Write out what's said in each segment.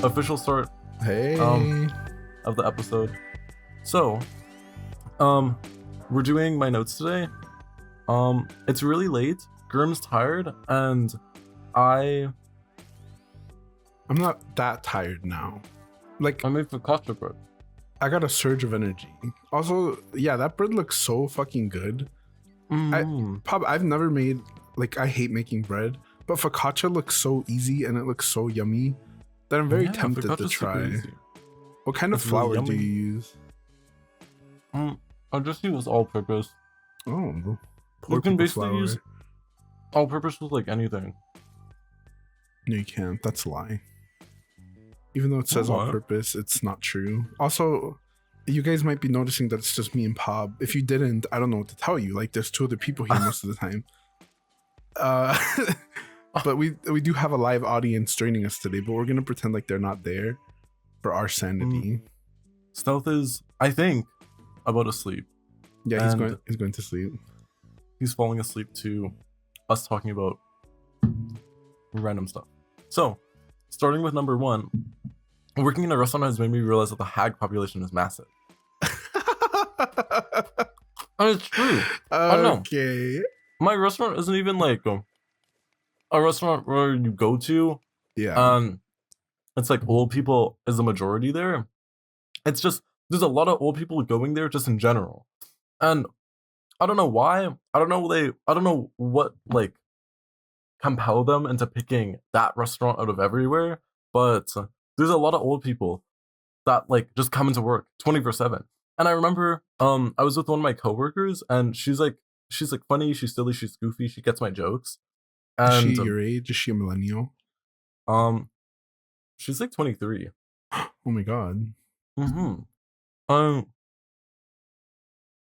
official start Hey. of the episode. So, we're doing my notes today. It's really late. Girm's tired, and I'm not that tired now. Like, I made focaccia bread. I got a surge of energy. Also, yeah, that bread looks so fucking good. I've never made, like, I hate making bread, but focaccia looks so easy and it looks so yummy that I'm very tempted to try. What kind of flour do you use? I just use all-purpose. Oh, You can basically flour. use all-purpose with like anything. No, you can't. That's a lie. Even though it says What? all-purpose, it's not true. Also, you guys might be noticing that it's just me and Pob. If you didn't, I don't know what to tell you. Like, there's two other people here most of the time. But we do have a live audience joining us today, but we're gonna pretend like they're not there for our sanity. Stealth is, I think, about to sleep. Yeah, And he's going to sleep. he's falling asleep to us talking about random stuff. So, starting with number one, working in a restaurant has made me realize that the hag population is massive. And it's true. I don't know. Okay. My restaurant isn't even like a restaurant where you go to. Yeah. It's like old people is the majority there. It's just there's a lot of old people going there just in general, and I don't know why. I don't know what like compelled them into picking that restaurant out of everywhere. But there's a lot of old people that like just come into work 24/7. And I remember I was with one of my coworkers, and she's like funny, she's silly, she's goofy, she gets my jokes. Is And she your age? Is she a millennial? she's like 23. Oh my god. Um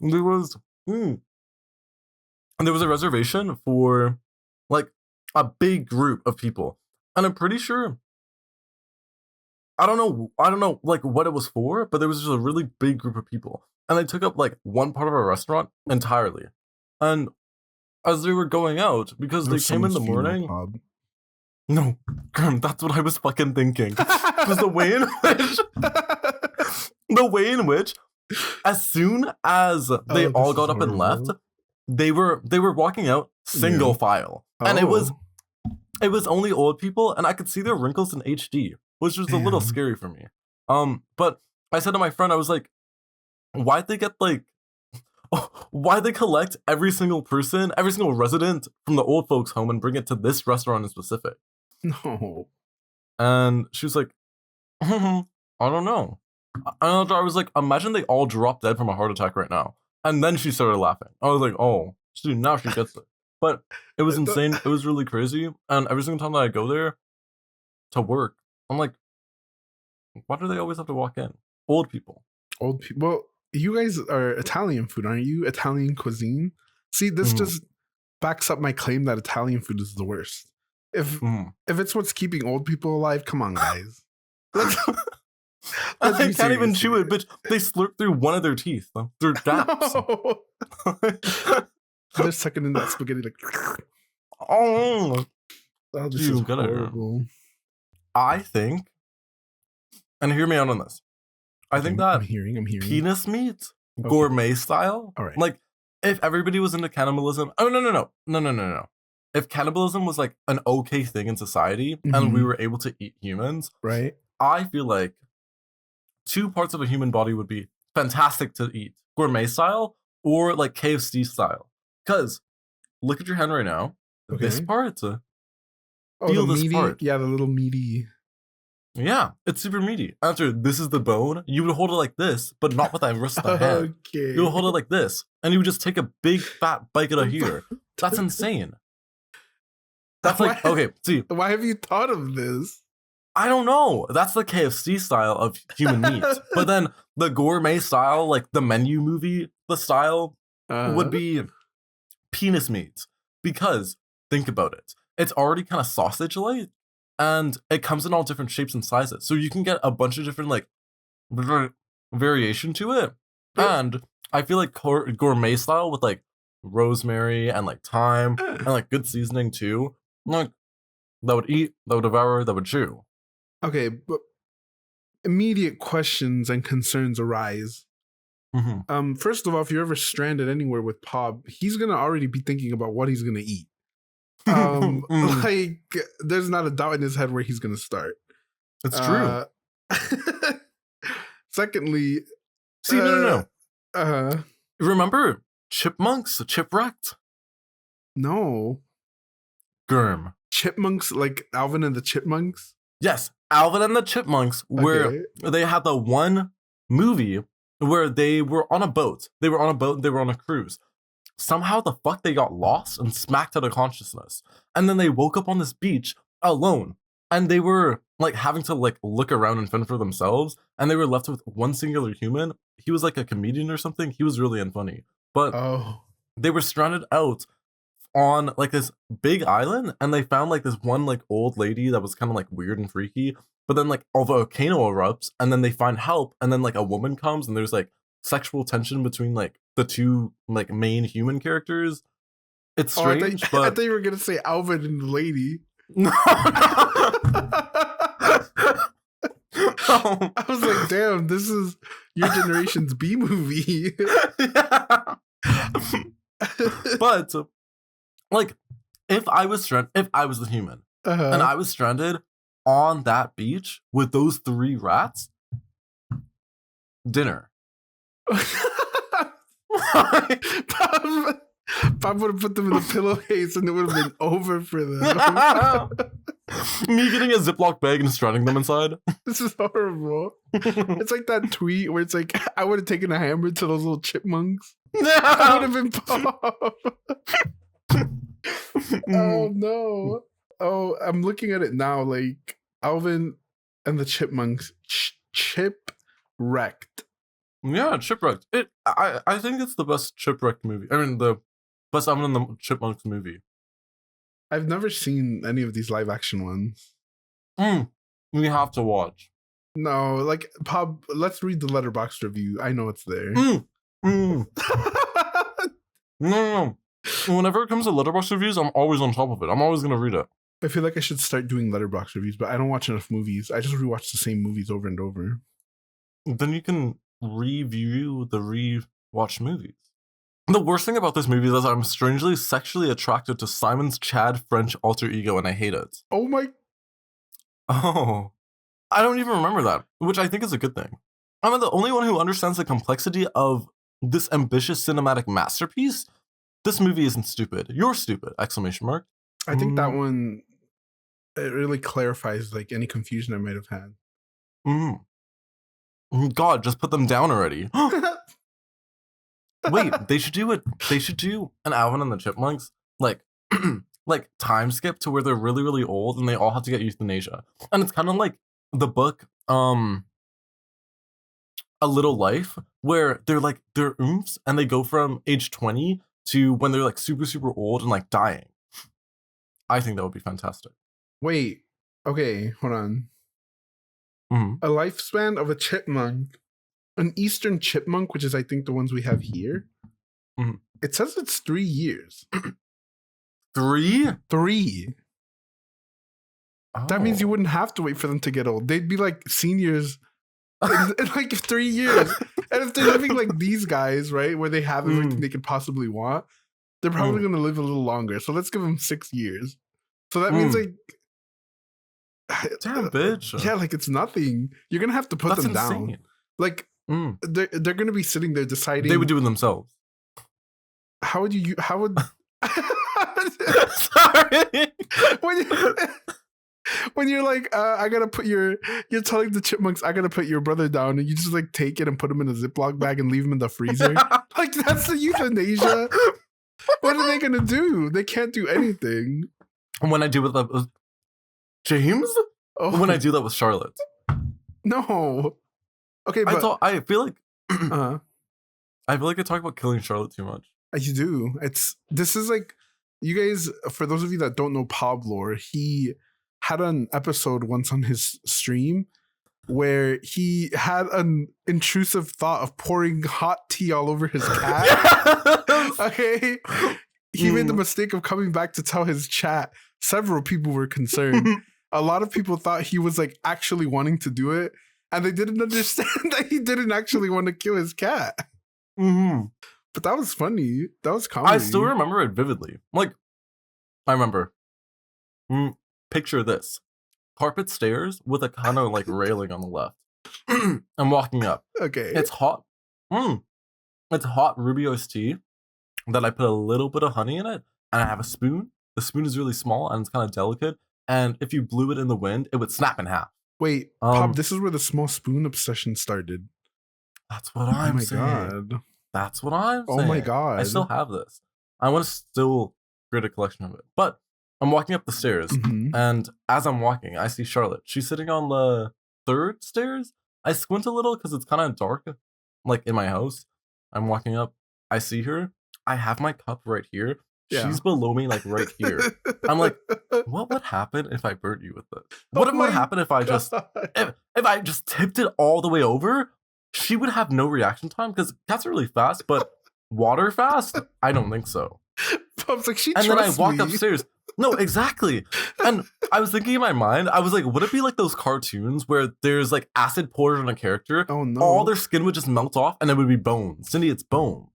there was and there was a reservation for like a big group of people, and I'm pretty sure I don't know like what it was for, but there was just a really big group of people, and they took up like one part of our restaurant entirely. And as they were going out, because they came in the morning. No, that's what I was fucking thinking. Because the way in which, as soon as they all got up and left, they were walking out single file, and it was only old people, and I could see their wrinkles in HD, which was a little scary for me. But I said to my friend, I was like, why'd they collect every single person, every single resident from the old folks' home and bring it to this restaurant in specific? No. And she was like, I don't know. And I was like, imagine they all drop dead from a heart attack right now. And then she started laughing. I was like, oh, dude, now she gets it. But it was insane. It was really crazy. And every single time that I go there to work, I'm like, why do they always have to walk in? Old people. Old people. Well, you guys are Italian food, aren't you? Italian cuisine. See, this just backs up my claim that Italian food is the worst. If it's what's keeping old people alive, come on, guys. I can't even chew it, bitch. They slurp through one of their teeth. Through gaps. No. They're sucking in that spaghetti like. Oh, this is horrible. I think, and hear me out on this. I think that I'm hearing. penis meat, gourmet style. All right. Like, if everybody was into cannibalism. Oh, no. If cannibalism was like an okay thing in society and we were able to eat humans, right? I feel like 2 parts of a human body would be fantastic to eat. Gourmet style or like KFC style. Because look at your hand right now. Okay. This part, feel this meaty part. Yeah, the little meaty. Yeah, it's super meaty. After this is the bone, you would hold it like this, but not with that wrist of the hand. Okay. You would hold it like this, and you would just take a big fat bite out of here. That's insane. That's like, okay, see. Why have you thought of this? I don't know. That's the KFC style of human meat. But then the gourmet style, like the Menu movie, the style would be penis meat. Because, think about it. It's already kind of sausage-like, and it comes in all different shapes and sizes. So you can get a bunch of different, like, variation to it. And I feel like gourmet style with, like, rosemary and, like, thyme and, like, good seasoning, too. Like, that would eat, that would devour, that would chew. Okay, but immediate questions and concerns arise. First of all, if you're ever stranded anywhere with Pob, he's gonna already be thinking about what he's gonna eat. Like, there's not a doubt in his head where he's gonna start. It's true. Secondly, see, no. Remember chipmunks, chipwrecked? No. Girm. Chipmunks, like Alvin and the Chipmunks? Yes, Alvin and the Chipmunks, where they had the one movie where they were on a boat. They were on a cruise. Somehow the fuck they got lost and smacked out of consciousness. And then they woke up on this beach alone. And they were like having to like look around and fend for themselves. And they were left with one singular human. He was like a comedian or something. He was really unfunny. But they were stranded out on like this big island, and they found like this one like old lady that was kind of like weird and freaky. But then like a volcano erupts, and then they find help, and then like a woman comes, and there's like sexual tension between like the two like main human characters. It's strange, but I thought you were gonna say Alvin and the lady. No. I was like, damn, this is your generation's B movie. But like, if I was the human, and I was stranded on that beach with those 3 rats, dinner. Bob would have put them in the pillowcase and it would have been over for them. Me getting a Ziploc bag and stranding them inside. This is horrible. It's like that tweet where it's like, I would have taken a hammer to those little chipmunks. I would have been Bob. Oh no. Oh, I'm looking at it now. Like Alvin and the Chipmunks, Chipwrecked. Yeah, Chipwrecked. I think it's the best Chipwrecked movie. I mean, the best Alvin and the Chipmunks movie. I've never seen any of these live action ones. We have to watch. No, like Pop. Let's read the Letterboxd review. I know it's there. No. Whenever it comes to Letterboxd reviews, I'm always on top of it. I'm always gonna read it. I feel like I should start doing Letterboxd reviews, but I don't watch enough movies. I just rewatch the same movies over and over. Then you can review the rewatched movies. The worst thing about this movie is I'm strangely sexually attracted to Simon's Chad French alter ego, and I hate it. Oh my... Oh. I don't even remember that, which I think is a good thing. I'm the only one who understands the complexity of this ambitious cinematic masterpiece. This movie isn't stupid. You're stupid! ! I think that one, it really clarifies like any confusion I might have had. God, just put them down already. Wait, they should do it. They should do an Alvin and the Chipmunks like like time skip to where they're really, really old and they all have to get euthanasia. And it's kind of like the book A Little Life, where they're oomphs and they go from age 20 to when they're like super, super old and like dying. I think that would be fantastic. Wait, okay, hold on. A lifespan of a chipmunk, an eastern chipmunk, which is I think the ones we have here. It says it's 3 years. 3? 3. Oh. That means you wouldn't have to wait for them to get old. They'd be like seniors in like 3 years. And if they're living like these guys, right, where they have everything they could possibly want, they're probably going to live a little longer. So let's give them 6 years. So that means like... Damn, bitch. Yeah, like it's nothing. You're going to have to put them down. Like, they're going to be sitting there deciding... They would do it themselves. How would you... How would... Sorry. When you're like, I gotta put you're telling the chipmunks, I gotta put your brother down, and you just like take it and put him in a Ziploc bag and leave him in the freezer. Like, that's the euthanasia. What are they gonna do? They can't do anything. When I do with James? When I do that with Charlotte. No. Okay, but I feel like I talk about killing Charlotte too much. You do. This is like, you guys, for those of you that don't know Pablo, he had an episode once on his stream where he had an intrusive thought of pouring hot tea all over his cat. Okay. He made the mistake of coming back to tell his chat. Several people were concerned. A lot of people thought he was like actually wanting to do it. and they didn't understand that he didn't actually want to kill his cat. Mm-hmm. But that was funny. That was comedy. I still remember it vividly. Like, I remember. Picture this. Carpet stairs with a kind of like railing on the left. I'm walking up. Okay. It's hot. It's hot Rubio's tea that I put a little bit of honey in it, and I have a spoon. The spoon is really small and it's kind of delicate. And if you blew it in the wind, it would snap in half. Wait, Pop, this is where the small spoon obsession started. That's what I'm saying. Oh my god. That's what I'm saying. Oh my god. I still have this. I want to still create a collection of it. But I'm walking up the stairs, and as I'm walking, I see Charlotte. She's sitting on the 3rd stairs. I squint a little because it's kind of dark, like in my house. I'm walking up. I see her. I have my cup right here. Yeah. She's below me, like right here. I'm like, what would happen if I burnt you with this? What would happen if I just if I just tipped it all the way over? She would have no reaction time because cats are really fast, but water fast? I don't think so. Pop's like, she and then I walk me. upstairs. No, exactly. And I was thinking in my mind, I was like, would it be like those cartoons where there's like acid poured on a character? Oh no. All their skin would just melt off and it would be bones. Cindy, it's bones.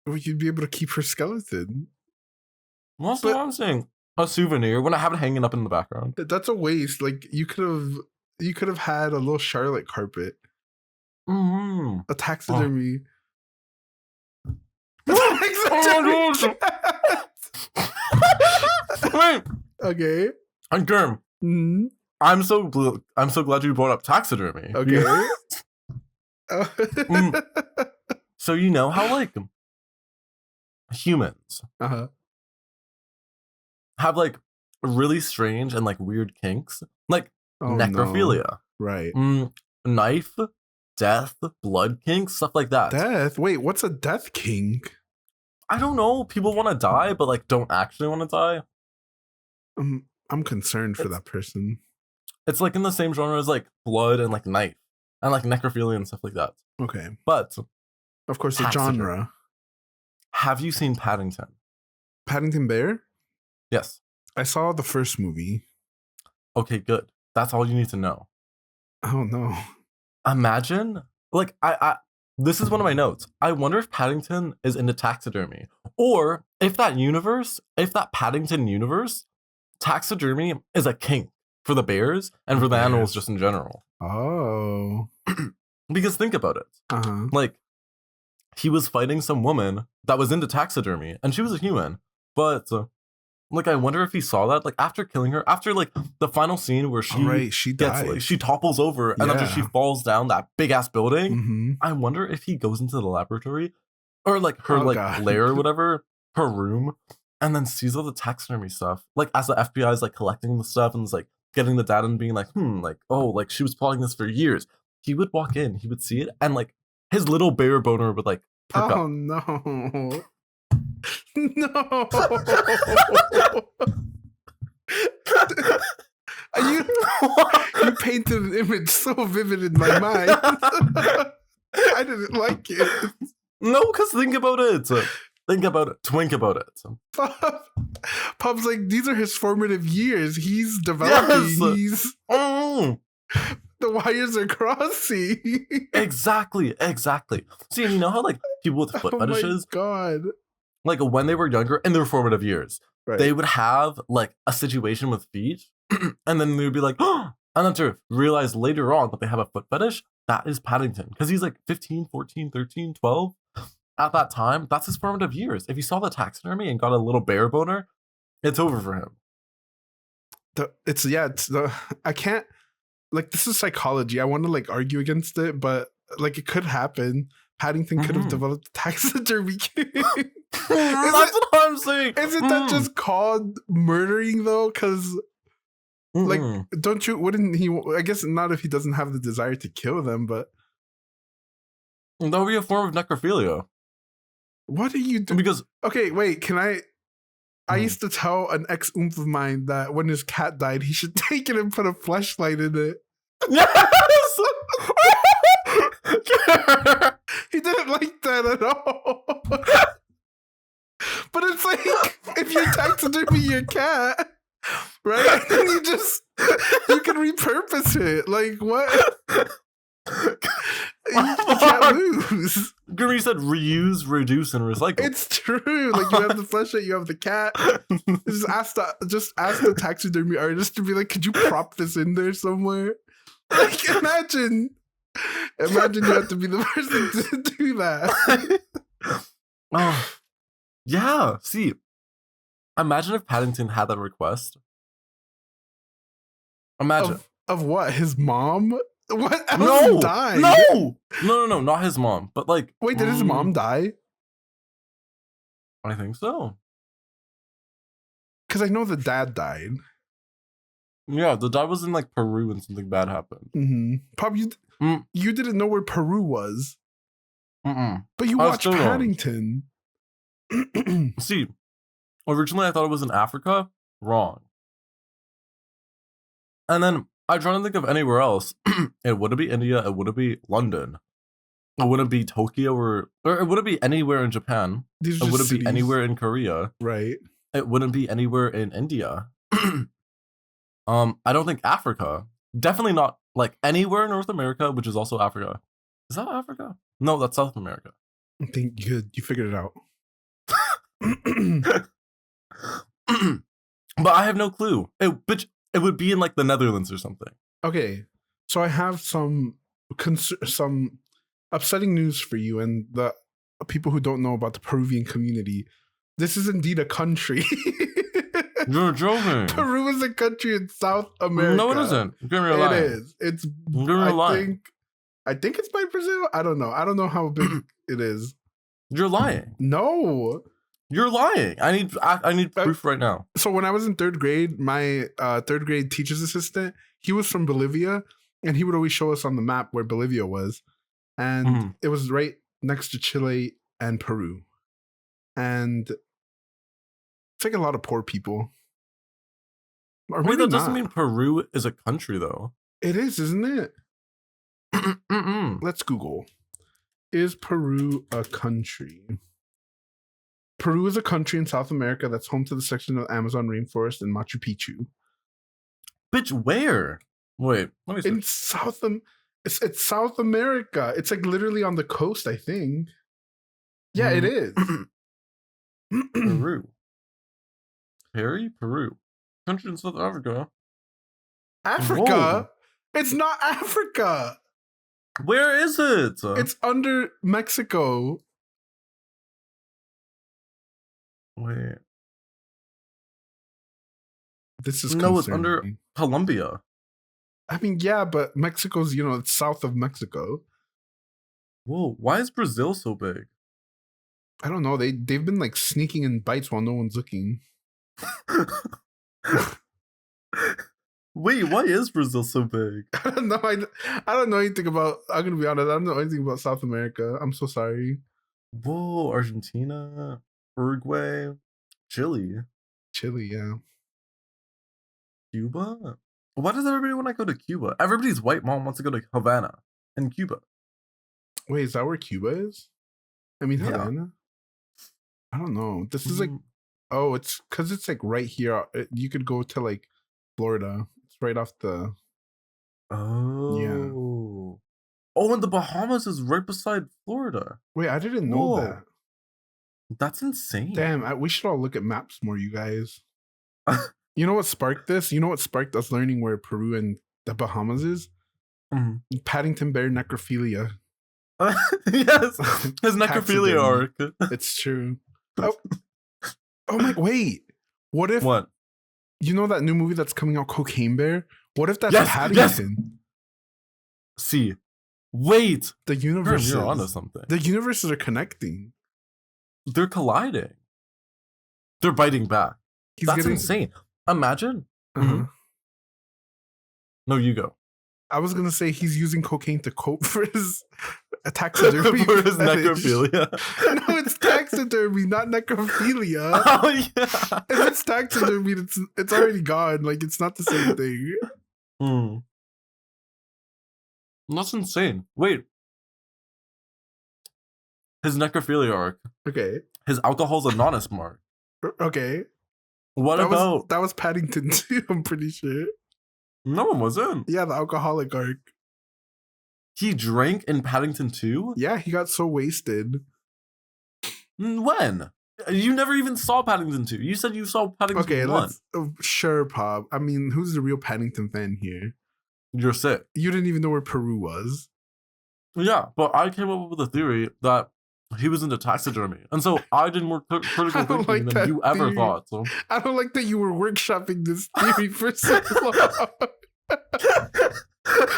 You'd be able to keep her skeleton. That's what I'm saying. A souvenir when I have it hanging up in the background. That's a waste. Like you could have had a little Charlotte carpet. A taxidermy. Wait. Okay. And Girm. I'm so glad you brought up taxidermy. Okay. So you know how like humans have like really strange and like weird kinks, like necrophilia, no. Right? Knife, death, blood kinks, stuff like that. Death? Wait, what's a death kink? I don't know. People want to die, but like don't actually want to die. I'm concerned for that person. It's like in the same genre as like blood and like knife and like necrophilia and stuff like that. Okay, but of course the genre. Have you seen Paddington? Paddington Bear? Yes. I saw the first movie. Okay, good. That's all you need to know. Oh no. Imagine, like, I this is one of my notes. I wonder if Paddington is into taxidermy. Or if that Paddington universe, taxidermy is a kink for the bears and for the animals just in general. Oh. Because think about it. Like, he was fighting some woman that was into taxidermy, and she was a human. But, like, I wonder if he saw that, like, after killing her, after, like, the final scene where she gets, like, she topples over, and after she falls down that big-ass building, I wonder if he goes into the laboratory, or, like, her, lair or whatever, her room, and then sees all the taxidermy stuff. Like, as the FBI is, like, collecting the stuff, and is, like, getting the data and being like, like, oh, like, she was plotting this for years. He would walk in, he would see it, and, like, his little bear boner would, like, perk up. Oh, no. No. You painted an image so vivid in my mind. I didn't like it. No, because think about it. Think about it. Twink about it. Pop's like, these are his formative years. He's developing. Yes. The wires are crossing. Exactly. See, you know how like people with foot fetishes? Oh my god. Like when they were younger in their formative years, they would have like a situation with feet, and then they would be like, oh, and then to realize later on that they have a foot fetish, that is Paddington. Because he's like 15, 14, 13, 12. At that time, that's his formative years. If he saw the taxidermy and got a little bear boner, it's over for him. I can't, like, this is psychology. I want to like argue against it, but like it could happen. Paddington could have developed taxidermy. That's what I'm saying. Isn't that just called murdering though? Because like, wouldn't he? I guess not if he doesn't have the desire to kill them, but that would be a form of necrophilia. What are you doing? Because okay, wait, can I? I used to tell an ex-oomph of mine that when his cat died, he should take it and put a fleshlight in it. Yes! He didn't like that at all. But it's like, if you taxidermy your cat, right? And you can repurpose it. Like what? You can't lose. Girm said reuse, reduce, and recycle. It's true. Like you have the fleshlight, you have the cat. Just ask the taxidermy artist to be like, could you prop this in there somewhere? Like imagine you have to be the person to do that. Oh, yeah. See, imagine if Paddington had that request. Imagine of what? His mom? What else died? No, not his mom. But like, wait, did his mom die? I think so. Because I know the dad died. Yeah, the dad was in like Peru and something bad happened. Mm-hmm. Pop, you didn't know where Peru was. But you watched Paddington. See, originally I thought it was in Africa. Wrong. And then I try to think of anywhere else. It wouldn't be India. It wouldn't be London. It wouldn't be Tokyo or it wouldn't be anywhere in Japan. It wouldn't be anywhere in Korea. Right. It wouldn't be anywhere in India. I don't think Africa. Definitely not like anywhere in North America, which is also Africa. Is that Africa? No, that's South America. I think you figured it out. But I have no clue. It would be in like the Netherlands or something. Okay, so I have some upsetting news for you and the people who don't know about the Peruvian community. This is indeed a country. You're joking. Peru is a country in South America. No, it isn't. Give me a lie. It is. It's. I think it's by Brazil. I don't know. I don't know how big it is. You're lying. No. You're lying. I need proof right now. So when I was in third grade, my third grade teacher's assistant, he was from Bolivia, and he would always show us on the map where Bolivia was, and it was right next to Chile and Peru, and it's like a lot of poor people. Or maybe that doesn't mean Peru is a country, though. It is, isn't it? Let's Google. Is Peru a country? Peru is a country in South America that's home to the section of Amazon rainforest and Machu Picchu. Bitch, where? Wait, let me see. It's South America. It's like literally on the coast, I think. Yeah, it is. Peru. Peru. Country in South Africa. Africa? Whoa. It's not Africa. Where is it? It's under Mexico. Wait. This is no, it's under Colombia. I mean, yeah, but Mexico's, it's south of Mexico. Whoa, why is Brazil so big? I don't know. They've been like sneaking in bites while no one's looking. Wait, why is Brazil so big? I don't know. I don't know anything about. I'm gonna be honest. I don't know anything about South America. I'm so sorry. Whoa, Argentina, Uruguay, Chile, yeah. Cuba. Why does everybody want to go to Cuba? Everybody's white mom wants to go to Havana in Cuba. Wait, is that where Cuba is? I mean, Havana. I don't know. This is like, it's because it's like right here. You could go to like Florida. It's right off the. Oh. Yeah. Oh, and the Bahamas is right beside Florida. Wait, I didn't know that. That's insane. Damn, we should all look at maps more, you guys. You know what sparked this? You know what sparked us learning where Peru and the Bahamas is? Paddington bear necrophilia. Yes, his necrophilia arc. It's true. Oh my! Wait. What if? What? You know that new movie that's coming out, Cocaine Bear? What if that's Paddington? Yes. See, wait. The universes. You're onto something. The universes are connecting. They're colliding. They're biting back. That's insane. Imagine. No, you go. I was gonna say he's using cocaine to cope for his taxidermy. For his necrophilia. No, it's taxidermy, not necrophilia. Oh yeah. If it's taxidermy, it's already gone. Like it's not the same thing. That's insane. Wait. His necrophilia arc. Okay. His alcohol's anonymous mark. Okay. What that about that was Paddington too? I'm pretty sure. No one wasn't. Yeah, the alcoholic arc. He drank in Paddington 2? Yeah, he got so wasted. When? You never even saw Paddington 2. You said you saw Paddington 1. Sure, Pop. I mean, who's the real Paddington fan here? You're sick. You didn't even know where Peru was. Yeah, but I came up with a theory that he was into taxidermy. And so I did more critical thinking than you ever thought. So. I don't like that you were workshopping this theory for so long.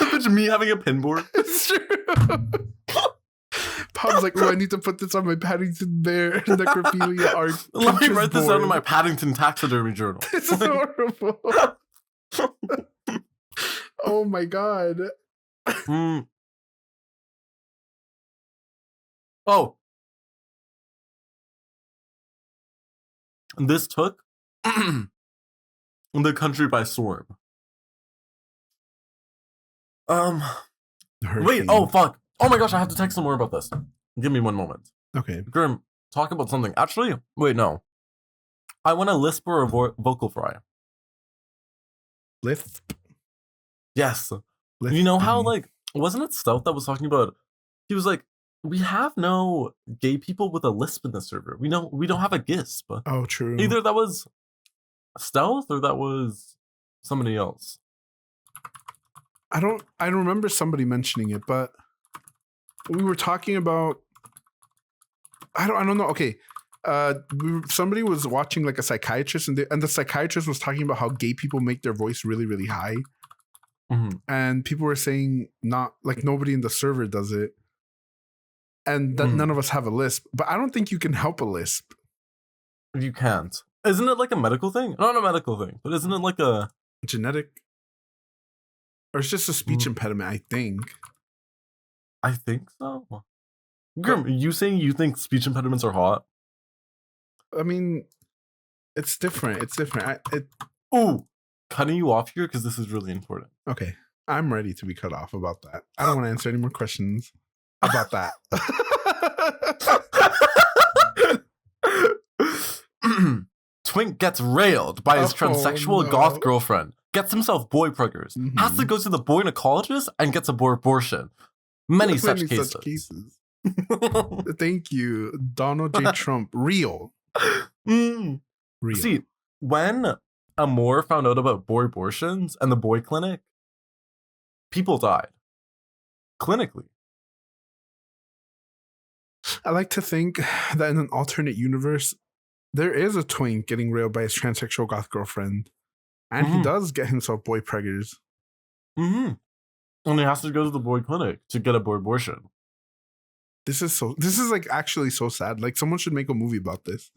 Imagine me having a pinboard. It's true. Pop's like, oh, I need to put this on my Paddington Bear necrophilia art. Let me write this down in my Paddington taxidermy journal. This is horrible. Oh my god. Oh. This took the country by storm. Wait, oh fuck. Oh my gosh, I have to text some more about this. Give me one moment. Okay. Girm, talk about something. Actually, wait, no. I want a lisp or a vocal fry. Lisp? Yes. Lisp. You know how, like, wasn't it Stealth that was talking about, he was like, we have no gay people with a lisp in the server. We don't have a gisp. Oh, true. Either that was Stealth or that was somebody else. I don't remember somebody mentioning it, but we were talking about, I don't know. Okay. Somebody was watching like a psychiatrist and the psychiatrist was talking about how gay people make their voice really, really high. Mm-hmm. And people were saying not like nobody in the server does it. And that none of us have a lisp, but I don't think you can help a lisp. You can't. Isn't it like a medical thing? Not a medical thing, but isn't it like a genetic? Or it's just a speech impediment, I think. I think so. Girm, you saying you think speech impediments are hot? I mean, it's different. It's different. Ooh, cutting you off here because this is really important. Okay, I'm ready to be cut off about that. I don't want to answer any more questions about that. Twink gets railed by his transsexual goth girlfriend, gets himself boy preggers, has to go to the boy gynecologist, and gets a boy abortion. Many such cases. Thank you, Donald J. Trump. Real. Real. See, when Amore found out about boy abortions and the boy clinic, people died. Clinically. I like to think that in an alternate universe, there is a twink getting railed by his transsexual goth girlfriend. And he does get himself boy preggers. And he has to go to the boy clinic to get a boy abortion. This is like actually so sad. Like someone should make a movie about this.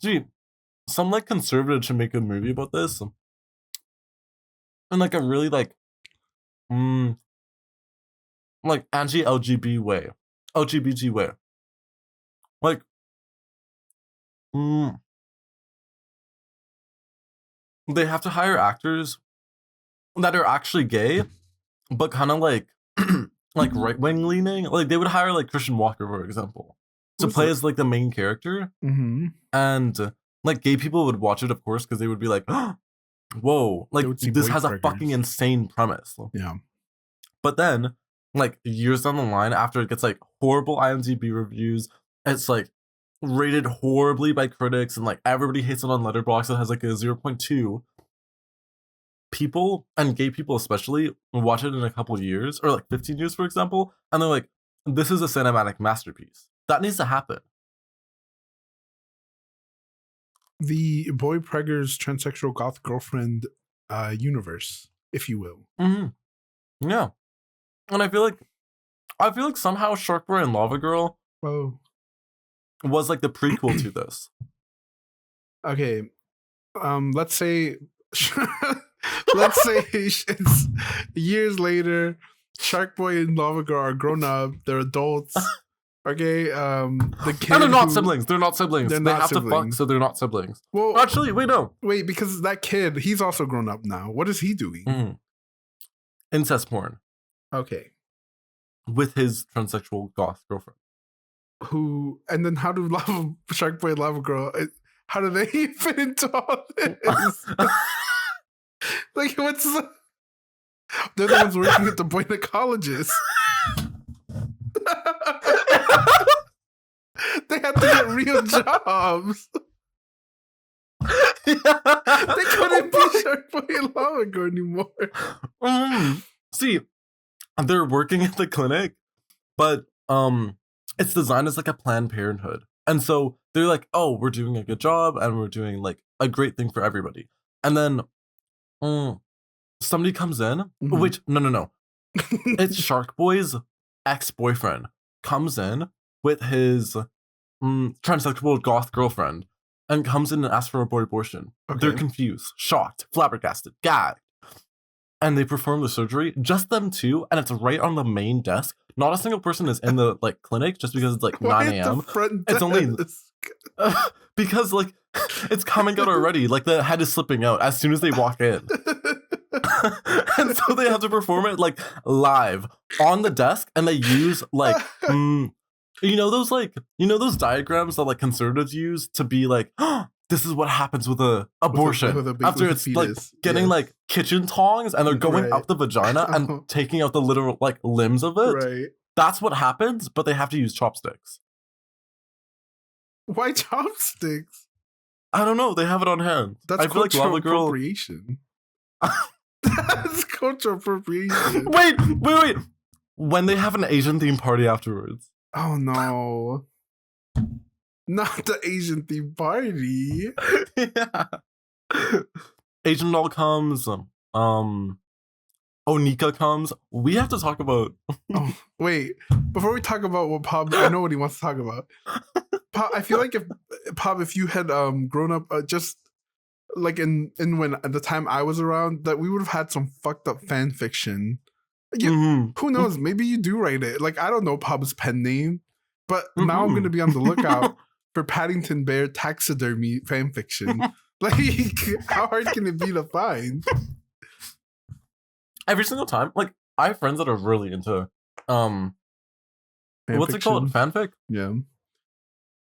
Gee, some like conservative should make a movie about this. In like a really like anti-LGBT way. LGBT way. Like they have to hire actors that are actually gay, but kind of like like right-wing leaning. Like they would hire like Christian Walker, for example, to play as like the main character. And like gay people would watch it, of course, because they would be like, oh, whoa, like this has a fucking insane premise. Yeah. But then, like years down the line, after it gets like horrible IMDb reviews, it's like rated horribly by critics, and like everybody hates it on Letterboxd. It has like a 0.2. People, and gay people especially, watch it in a couple years, or like 15 years, for example, and they're like, this is a cinematic masterpiece. That needs to happen. The boy preggers transsexual goth girlfriend universe, if you will. Yeah. And I feel like somehow Shark Boy and Lava Girl was like the prequel to this. Okay. Let's say it's years later, Shark Boy and Lava Girl are grown up, they're adults. Okay, the kid. And they're not siblings. They're not siblings. They have siblings. to fuck, so they're not siblings. Well, actually, wait, no. Wait, because that kid, he's also grown up now. What is he doing? Incest porn. Okay. With his transsexual goth girlfriend. and then how do Shark Boy and Lava Girl, how do they fit into all this? Like, what's they're the ones working at the boy gynecologist. They have to get real jobs. They couldn't be Shark Boy and Lava Girl anymore. See, they're working at the clinic, but it's designed as like a Planned Parenthood. And so they're like, oh, we're doing a good job and we're doing like a great thing for everybody. And then somebody comes in, which, no. It's Shark Boy's ex-boyfriend comes in with his transsexual goth girlfriend and comes in and asks for a boy abortion. Okay. They're confused, shocked, flabbergasted, gagged. And they perform the surgery, just them two, and it's right on the main desk. Not a single person is in the like clinic just because it's like 9 a.m. It's only because like it's coming out already. Like the head is slipping out as soon as they walk in. And so they have to perform it like live on the desk, and they use like those diagrams that like conservatives use to be like, oh, this is what happens with a abortion after it's like getting like kitchen tongs and they're going up the vagina and taking out the literal like limbs of it. Right. That's what happens, but they have to use chopsticks. Why chopsticks? I don't know. They have it on hand. That's cultural appropriation. That's cultural appropriation. Wait. When they have an Asian themed party afterwards. Oh no. Not the Asian themed party. Yeah. Asian doll comes. Onika comes. We have to talk about. Oh, wait. Before we talk about what Pop, I know what he wants to talk about. Pop, I feel like if you had grown up just like in when at the time I was around, that we would have had some fucked up fan fiction. Who knows? Maybe you do write it. Like, I don't know Pop's pen name, but now I'm going to be on the lookout for Paddington Bear taxidermy fan fiction. Like, how hard can it be to find? Every single time. Like, I have friends that are really into what's it called? Fanfic? Yeah.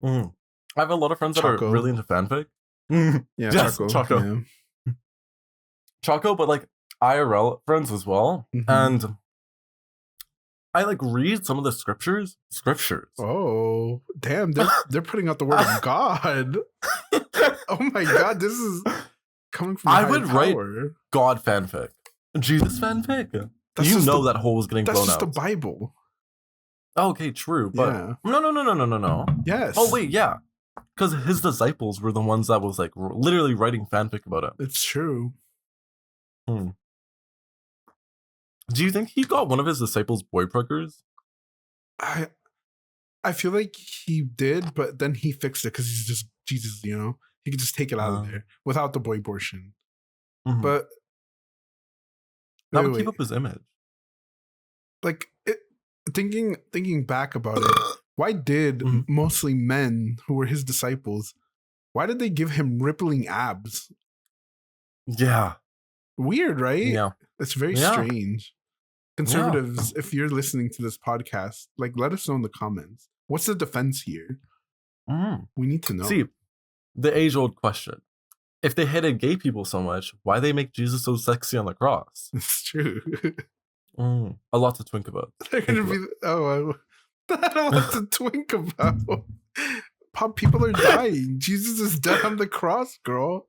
I have a lot of friends that are really into fanfic. Yeah, yes, Choco. Yeah. Choco, but like IRL friends as well. And I like read some of the scriptures. Oh, damn. They're putting out the word of God. Oh my God. This is coming from I would write God fanfic. Jesus fanfic. That hole was getting blown out. That's just the Bible. Okay, true. But no. Yes. Oh, wait, yeah. Because his disciples were the ones that was like literally writing fanfic about it. It's true. Do you think he got one of his disciples boy pluggers? I feel like he did, but then he fixed it because he's just Jesus, you know? He could just take it out of there without the boy abortion. But that would keep up his image. Like, thinking back about it, why did mostly men who were his disciples, why did they give him rippling abs? Yeah. Weird, right? Yeah. It's very strange. Conservatives, if you're listening to this podcast, like, let us know in the comments. What's the defense here? We need to know. See, the age-old question. If they hated gay people so much, why they make Jesus so sexy on the cross? It's true. A lot to twink about. They're going to be... Oh, I don't want to twink about. Pop, people are dying. Jesus is dead on the cross, girl.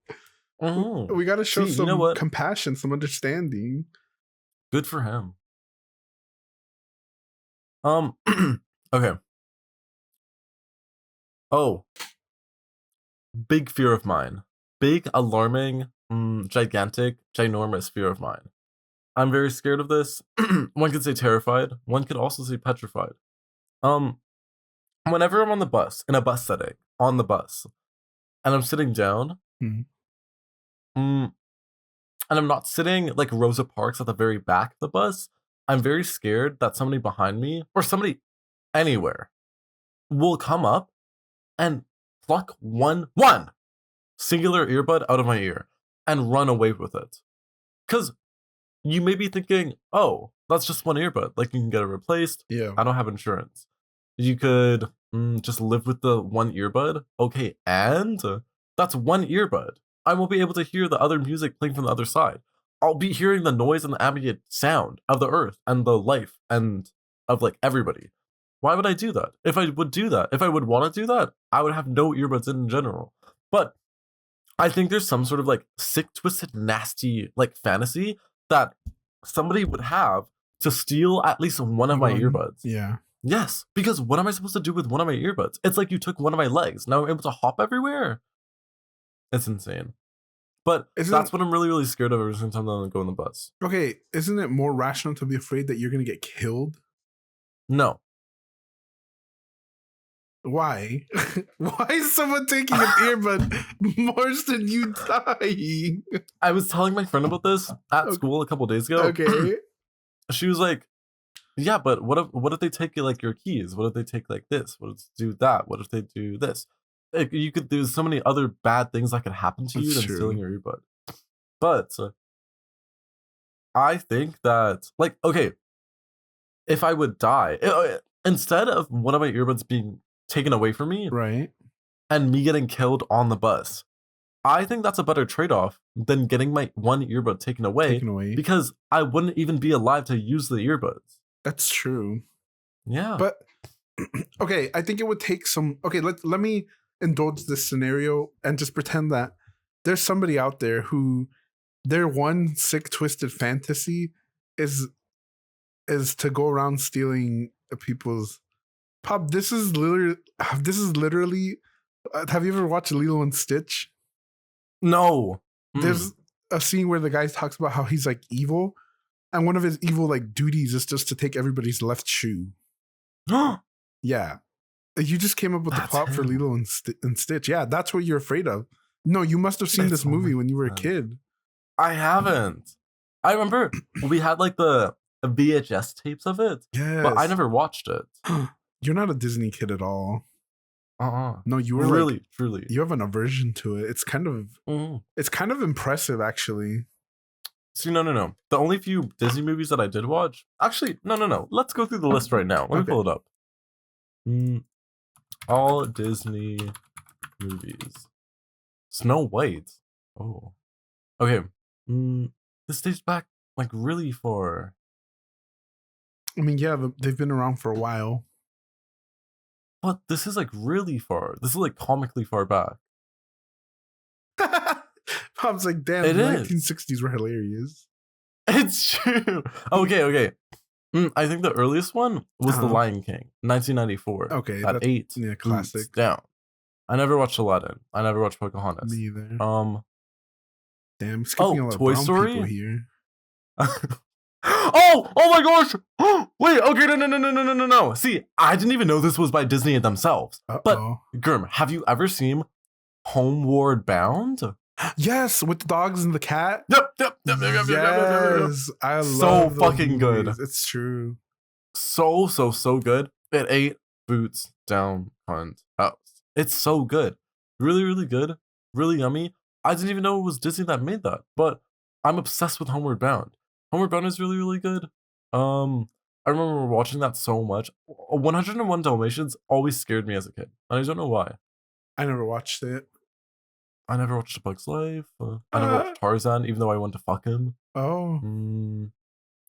We got to show some compassion, some understanding. Good for him. Okay. Oh. Big fear of mine. Big, alarming, gigantic, ginormous fear of mine. I'm very scared of this. One could say terrified. One could also say petrified. Whenever I'm on the bus, in a bus setting, on the bus, and I'm sitting down, and I'm not sitting like Rosa Parks at the very back of the bus, I'm very scared that somebody behind me, or somebody anywhere, will come up and pluck one singular earbud out of my ear and run away with it. Because you may be thinking, oh, that's just one earbud. Like, you can get it replaced. Yeah. I don't have insurance. You could just live with the one earbud. Okay, and that's one earbud. I won't be able to hear the other music playing from the other side. I'll be hearing the noise and the ambient sound of the earth and the life and of like everybody. Why would I do that? If I would do that, if I would want to do that, I would have no earbuds in general. But I think there's some sort of like sick, twisted, nasty like fantasy that somebody would have to steal at least one of my earbuds. Yeah. Yes, because what am I supposed to do with one of my earbuds? It's like you took one of my legs. Now I'm able to hop everywhere. It's insane. But that's what I'm really, really scared of every single time I go on the bus. Okay, isn't it more rational to be afraid that you're going to get killed? No. Why? Why is someone taking an earbud worse than you dying? I was telling my friend about this at school a couple days ago. Okay. She was like, yeah, but what if they take like your keys? What if they take like this? What if they do that? What if they do this? Like, there's so many other bad things that could happen to you than stealing your earbud. But I think that, like, okay, if I would die, instead of one of my earbuds being taken away from me, right, and me getting killed on the bus, I think that's a better trade-off than getting my one earbud taken away because I wouldn't even be alive to use the earbuds. That's true. Yeah. But okay, I think it would take some. Okay, let me indulge this scenario and just pretend that there's somebody out there who their one sick, twisted fantasy is to go around stealing people's. Pop, this is literally. Have you ever watched Lilo and Stitch? No. There's a scene where the guy talks about how he's like evil, and one of his evil like duties is just to take everybody's left shoe. Yeah. You just came up with the plot for Lilo and Stitch. Yeah, that's what you're afraid of. No, you must have seen this movie when you were a kid. I haven't. I remember we had like the VHS tapes of it, but I never watched it. You're not a Disney kid at all. No, you were really, truly. You have an aversion to it. It's kind of impressive, actually. See, no. The only few Disney movies that I did watch, actually, no. Let's go through the list right now. Let me pull it up. All Disney movies. Snow White. Oh. Okay. This dates back like really far. I mean, yeah, they've been around for a while. But this is like really far. This is like comically far back. Pop's like, damn, the 1960s were hilarious. It's true. Okay. I think the earliest one was The Lion King, 1994. Okay. At 8. Yeah, classic. Down. I never watched Aladdin. I never watched Pocahontas. Me either. Damn, skipping a lot Toy of Story people here. Oh my gosh! Wait, okay, no. See, I didn't even know this was by Disney themselves. But Girm, have you ever seen Homeward Bound? Yes, with the dogs and the cat. Yep. Yes, I love so fucking good. It's true. So good. It ate boots down Hunt's house. It's so good. Really, really good. Really yummy. I didn't even know it was Disney that made that, but I'm obsessed with Homeward Bound. Homeward Bound is really, really good. I remember watching that so much. 101 Dalmatians always scared me as a kid, and I don't know why. I never watched it. I never watched A Bug's Life. I never watched Tarzan, even though I wanted to fuck him.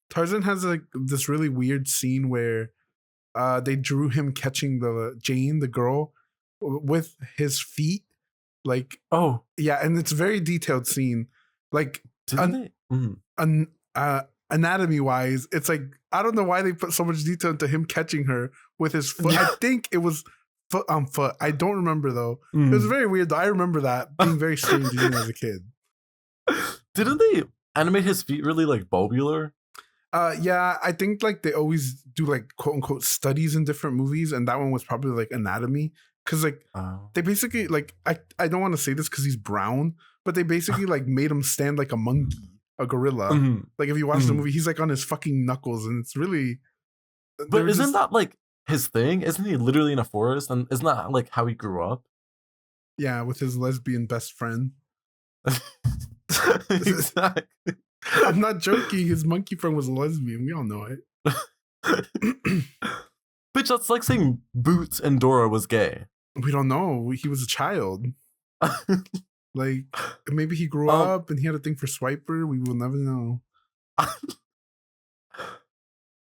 Tarzan has like this really weird scene where they drew him catching Jane, the girl, with his feet. Like, yeah, and it's a very detailed scene. Like, anatomy wise, it's like, I don't know why they put so much detail into him catching her with his foot. I think it was foot on foot. I don't remember though. It was very weird though. I remember that being very strange even as a kid. Didn't they animate his feet really like bulbular? Yeah, I think like they always do like quote unquote studies in different movies, and that one was probably like anatomy. Cause like they basically like I don't want to say this because he's brown, but they basically like made him stand like a monkey, a gorilla. Like if you watch the movie, he's like on his fucking knuckles, and it's really. But isn't that like his thing? Isn't he literally in a forest? And isn't that like how he grew up? Yeah, with his lesbian best friend. Exactly. I'm not joking. His monkey friend was a lesbian. We all know it. Bitch, that's like saying Boots and Dora was gay. We don't know. He was a child. Like, maybe he grew up and he had a thing for Swiper. We will never know.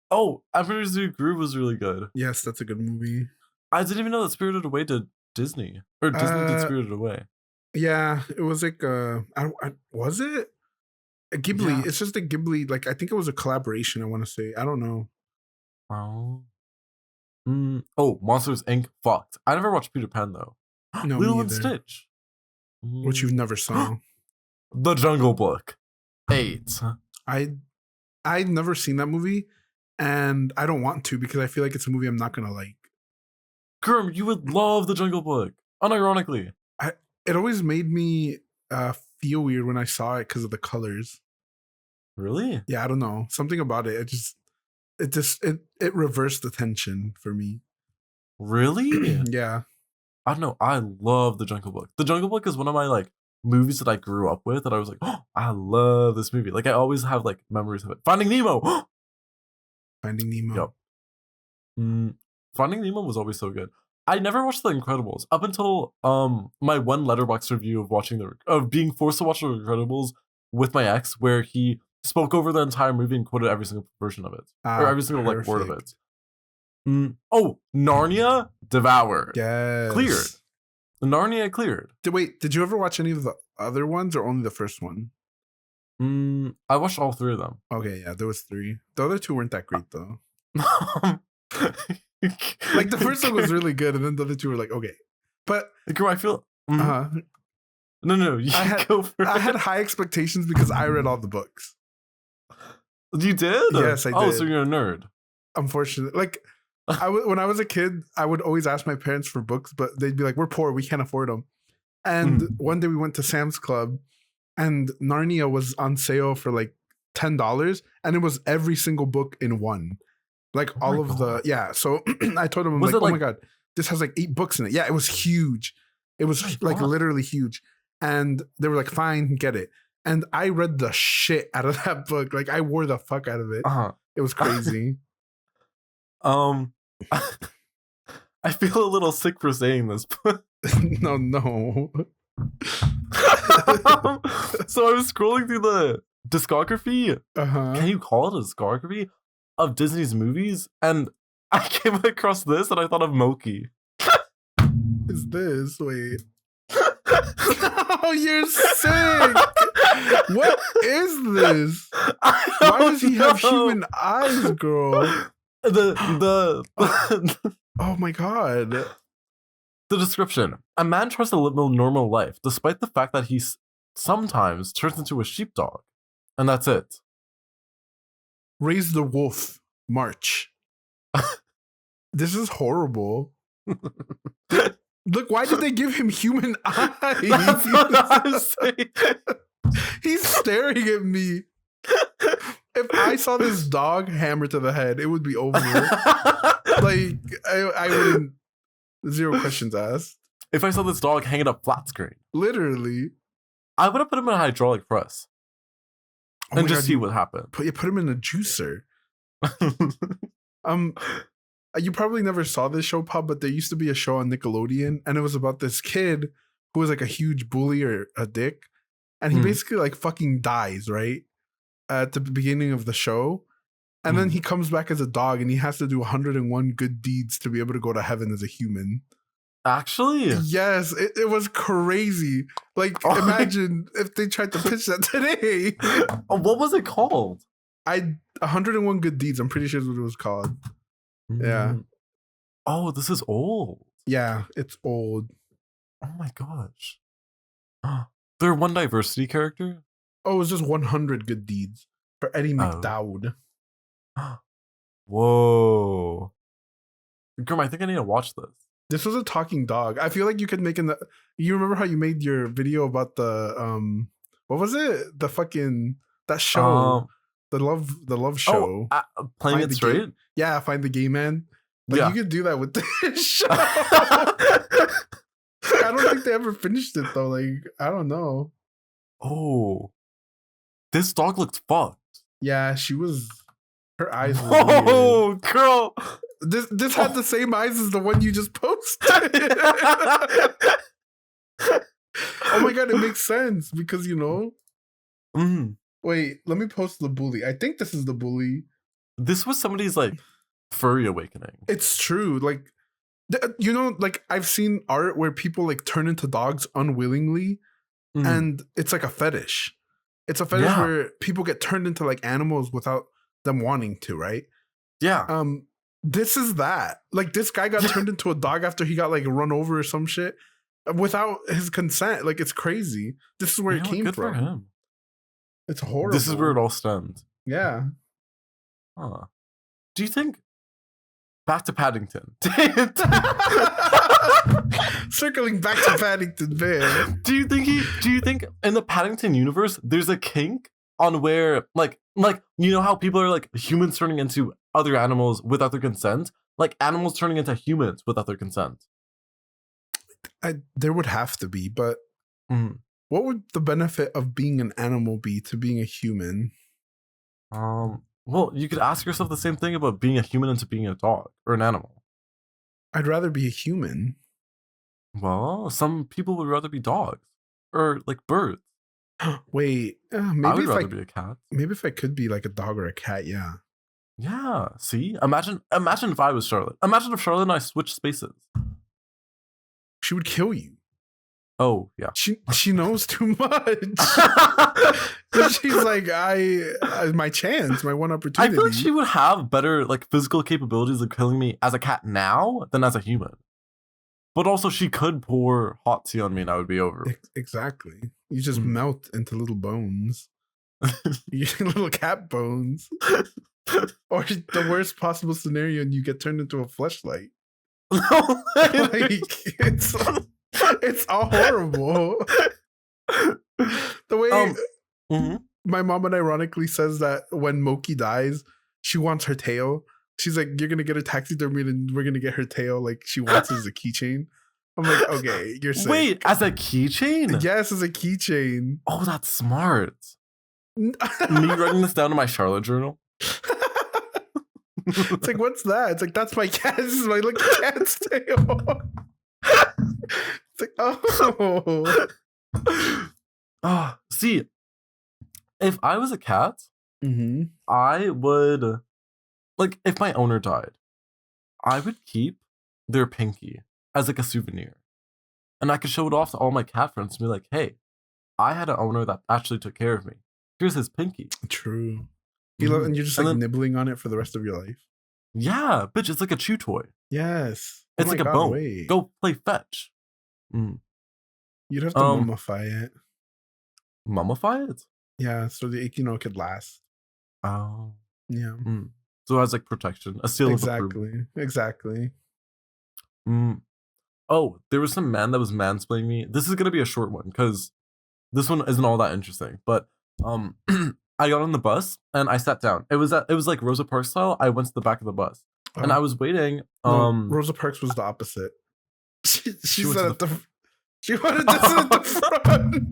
Oh, Emperor's New Groove was really good. Yes, that's a good movie. I didn't even know that Spirited Away did Disney. Or Disney did Spirited Away. Yeah, it was like was it? A Ghibli. Yeah. It's just a Ghibli, like I think it was a collaboration, I want to say. I don't know. Oh. Oh, Monsters Inc. Fucked. I never watched Peter Pan though. No, Lilo and Stitch. Which you've never saw. The Jungle Book. 8. I've never seen that movie, and I don't want to because I feel like it's a movie I'm not gonna like. Girm, you would love The Jungle Book. Unironically. It always made me feel weird when I saw it because of the colors. Really? Yeah, I don't know. Something about it. It reversed the tension for me. Really? Yeah. I don't know. I love The Jungle Book. The Jungle Book is one of my like movies that I grew up with that I was like, oh, I love this movie. Like I always have like memories of it. Finding Nemo. Finding Nemo. Yep. Finding Nemo was always so good. I never watched The Incredibles up until my one Letterboxd review of being forced to watch The Incredibles with my ex, where he spoke over the entire movie and quoted every single version of it or every single like word of it. Oh, Narnia devoured. Yes. Cleared. Narnia cleared. Did you ever watch any of the other ones or only the first one? I watched all 3 of them. Okay, yeah, there was 3. The other 2 weren't that great though. Like the first one was really good, and then the other 2 were like okay. But I feel No, you go for it. I had high expectations because I read all the books. You did? Yes, I did. Oh, so you're a nerd. Unfortunately, like when I was a kid, I would always ask my parents for books, but they'd be like, "We're poor, we can't afford them." And one day we went to Sam's Club, and Narnia was on sale for like $10, and it was every single book in one, like all of the So I told him, I'm like, "Oh my god, this has like 8 books in it." Yeah, it was huge. It was like literally huge, and they were like, "Fine, get it." And I read the shit out of that book. Like I wore the fuck out of it. It was crazy. I feel a little sick for saying this, but no. So I was scrolling through the discography. Can you call it a discography of Disney's movies? And I came across this and I thought of Moki. Is this? Wait. Oh, you're sick. What is this? Why does he have human eyes, girl? Oh my god. The description. A man tries to live a normal life despite the fact that he sometimes turns into a sheepdog. And that's it. Raise the wolf. March. This is horrible. Look, why did they give him human eyes? That's what I'm saying. He's staring at me. If I saw this dog hammer to the head, it would be over. Like, I wouldn't. 0 questions asked. If I saw this dog hanging up flat screen. Literally. I would have put him in a hydraulic press. And just see what happened. Put him in a juicer. You probably never saw this show, Pop, but there used to be a show on Nickelodeon, and it was about this kid who was like a huge bully or a dick, and he basically like fucking dies, right? At the beginning of the show. And then he comes back as a dog, and he has to do 101 good deeds to be able to go to heaven as a human. Actually? Yes, it was crazy. Like, imagine if they tried to pitch that today. What was it called? 101 Good Deeds. I'm pretty sure is what it was called. Yeah. Oh, this is old. Yeah, it's old. Oh my gosh. They're one diversity character? Oh, it was just 100 Good Deeds for Eddie McDowd. Whoa. Girm, I think I need to watch this. This was a talking dog. I feel like you could make you remember how you made your video about the what was it? The fucking that show. The love show. Playing It Straight? Yeah, Find the Gay Man. Like, you could do that with this show. I don't think they ever finished it though. Like, I don't know. Oh. This dog looked fucked. Yeah, her eyes were weird. Oh, girl. This had the same eyes as the one you just posted. Oh my god, it makes sense because Wait, let me post the bully. I think this is the bully. This was somebody's like furry awakening. It's true. Like, like I've seen art where people like turn into dogs unwillingly, and it's like a fetish. It's a fetish where people get turned into like animals without them wanting to, right? Yeah. This is that. Like, this guy got turned into a dog after he got like run over or some shit without his consent. Like, it's crazy. This is where it came good from. For him. It's horrible. This is where it all stemmed. Yeah. Huh. Do you think back to Paddington? Circling back to Paddington, man. Do you think in the Paddington universe there's a kink on where like how people are like humans turning into other animals without their consent? Like animals turning into humans without their consent? There would have to be, but what would the benefit of being an animal be to being a human? Well, you could ask yourself the same thing about being a human into being a dog or an animal. I'd rather be a human. Well, some people would rather be dogs or like birds. Wait, maybe I would rather be a cat. Maybe if I could be like a dog or a cat, yeah. Yeah. See, imagine if I was Charlotte. Imagine if Charlotte and I switched spaces. She would kill you. Oh yeah. She knows too much. She's like, my chance, my one opportunity. I feel like she would have better like physical capabilities of killing me as a cat now than as a human. But also, she could pour hot tea on me and I would be over. Exactly. You just melt into little bones. Little cat bones. Or the worst possible scenario, and you get turned into a fleshlight. Like, it's all horrible. The way my mom ironically says that when Moki dies, she wants her tail. She's like, you're going to get her taxidermied and we're going to get her tail. Like, she wants it as a keychain. I'm like, okay, you're sick. Wait, as a keychain? Yes, as a keychain. Oh, that's smart. Me writing this down in my Charlotte journal. It's like, what's that? It's like, that's my cat. This is my little cat's tail. It's like, oh. Oh, see, if I was a cat, I would... Like, if my owner died, I would keep their pinky as like a souvenir. And I could show it off to all my cat friends and be like, hey, I had an owner that actually took care of me. Here's his pinky. True. And you're just like nibbling on it for the rest of your life. Yeah, bitch, it's like a chew toy. Yes. It's like a bone. Wait. Go play fetch. You'd have to mummify it. Mummify it? Yeah, so the could last. Oh. Yeah. So it has like protection, a seal of approval. Exactly. Oh, there was some man that was mansplaining me. This is gonna be a short one because this one isn't all that interesting. But I got on the bus and I sat down. It was like Rosa Parks style. I went to the back of the bus and I was waiting. No, Rosa Parks was the opposite. She sat at the. She wanted to sit at the front.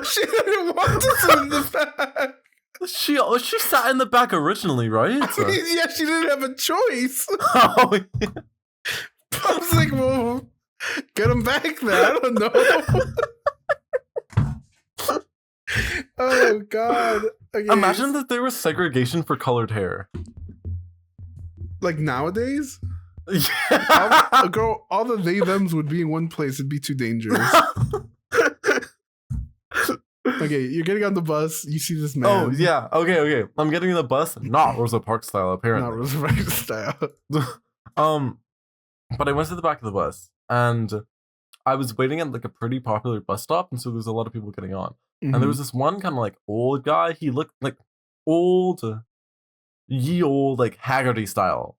She didn't want to sit in the back. She sat in the back originally, right? Yeah, she didn't have a choice. Oh, yeah. I was like, well, get him back then. I don't know. Oh, God. Okay. Imagine that there was segregation for colored hair. Like nowadays? Yeah. Girl, all the they-thems would be in one place. It'd be too dangerous. Okay, you're getting on the bus. You see this man. Oh, yeah. Okay. I'm getting on the bus. Not Rosa Parks style, apparently. Not Rosa Parks style. But I went to the back of the bus, and I was waiting at like a pretty popular bus stop, and so there's a lot of people getting on. And there was this one kind of like old guy. He looked like old, like Haggerty style.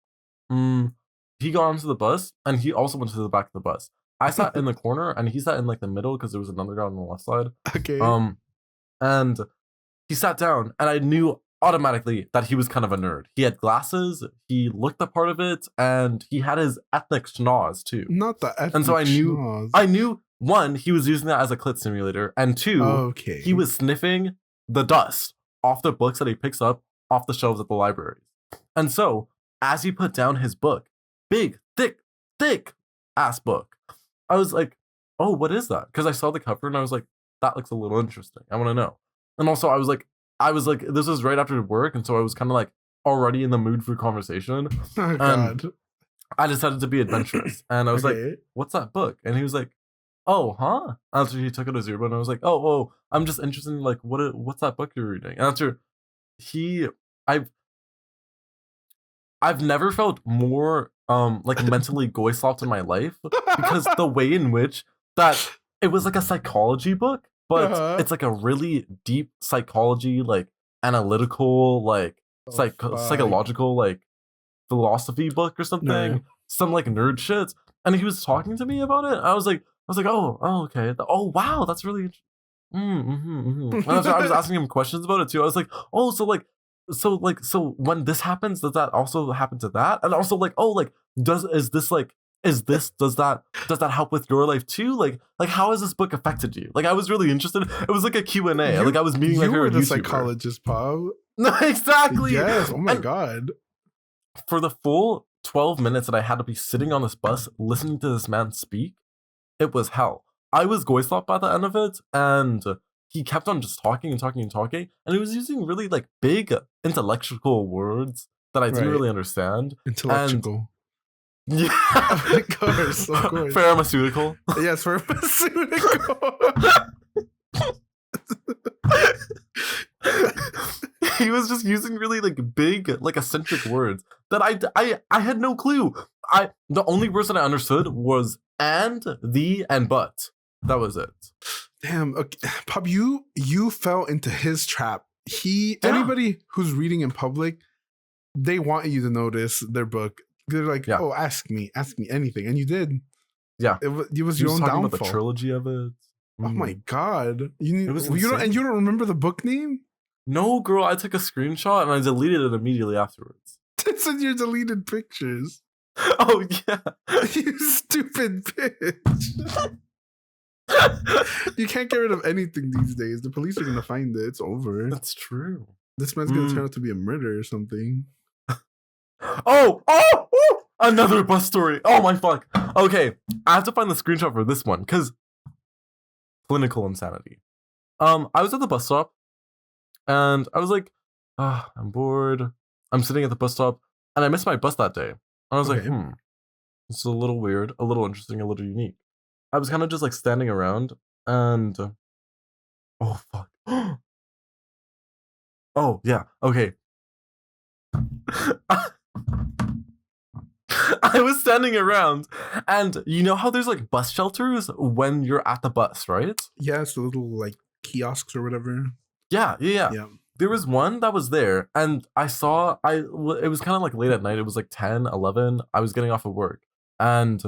He got onto the bus, and he also went to the back of the bus. I sat in the corner, and he sat in like the middle because there was another guy on the left side. Okay. And he sat down, and I knew automatically that he was kind of a nerd. He had glasses, he looked the part of it, and he had his ethnic schnoz too. Not the ethnic And so schnoz. I knew one, he was using that as a clit simulator, and two, he was sniffing the dust off the books that he picks up off the shelves at the library. And so as he put down his book, big, thick ass book, I was like, oh, what is that? Because I saw the cover and I was like, that looks a little interesting. I want to know. And also I was like, this was right after work, and so I was kind of like already in the mood for conversation. Oh God. I decided to be adventurous, and I was like, what's that book? And he was like, oh, huh? After he took out his earbud, and I was like, oh, I'm just interested in like what's that book you're reading? And after I've never felt more like mentally goy-slopped in my life, because the way in which that it was like a psychology book, but it's like a really deep psychology, like analytical, like psychological, like philosophy book or something, some like nerd shit. And he was talking to me about it. I was like, oh, okay. Oh, wow, that's really interesting. And I was asking him questions about it too. I was like, oh, so when this happens, does that also happen to that? And also like, oh, like, does that help with your life too? Like how has this book affected you? Like, I was really interested. It was like a Q&A. Like I was meeting my favorite YouTuber. You were the psychologist, Pop. No, exactly. Yes. Oh my God. For the full 12 minutes that I had to be sitting on this bus listening to this man speak, it was hell. I was goy-slopped by the end of it, and he kept on just talking, and he was using really like big intellectual words that I didn't really understand. Intellectual. Yeah. Of course. Pharmaceutical. Yes, pharmaceutical. He was just using really like big, like eccentric words that I had no clue. The only words that I understood was and, the, and but. That was it. Damn, okay. Pop, you fell into his trap. Anybody who's reading in public, they want you to notice their book. They're like, oh, ask me anything, and you did. Yeah, it was your own downfall. About the trilogy of it. Oh my God, you don't remember the book name? No, girl, I took a screenshot and I deleted it immediately afterwards. It's in your deleted pictures. Oh yeah, you stupid bitch. You can't get rid of anything these days. The police are gonna find it. It's over. That's true. This man's gonna turn out to be a murder or something. Oh, another bus story. Oh my fuck. Okay, I have to find the screenshot for this one because clinical insanity. I was at the bus stop and I was like, I'm bored. I'm sitting at the bus stop and I missed my bus that day. I was like, this is a little weird, a little interesting, a little unique. I was kind of just like standing around and oh fuck. Oh yeah, okay. I was standing around, and you know how there's like bus shelters when you're at the bus, right? Yeah, it's the little like kiosks or whatever. Yeah. There was one that was there, and I saw, it was kind of like late at night. It was like 10, 11. I was getting off of work, and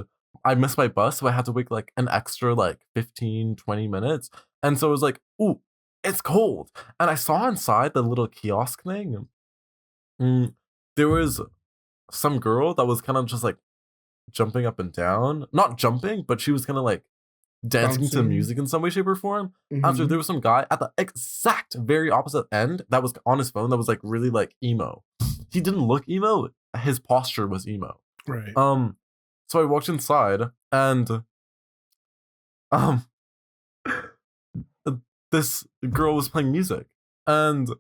I missed my bus, so I had to wait like an extra like 15, 20 minutes. And so it was like, ooh, it's cold. And I saw inside the little kiosk thing, there was some girl that was kind of just like jumping up and down. Not jumping, but she was kind of like dancing to music in some way, shape, or form. After there was some guy at the exact very opposite end that was on his phone that was like really like emo. He didn't look emo. His posture was emo. Right. So I walked inside and this girl was playing music and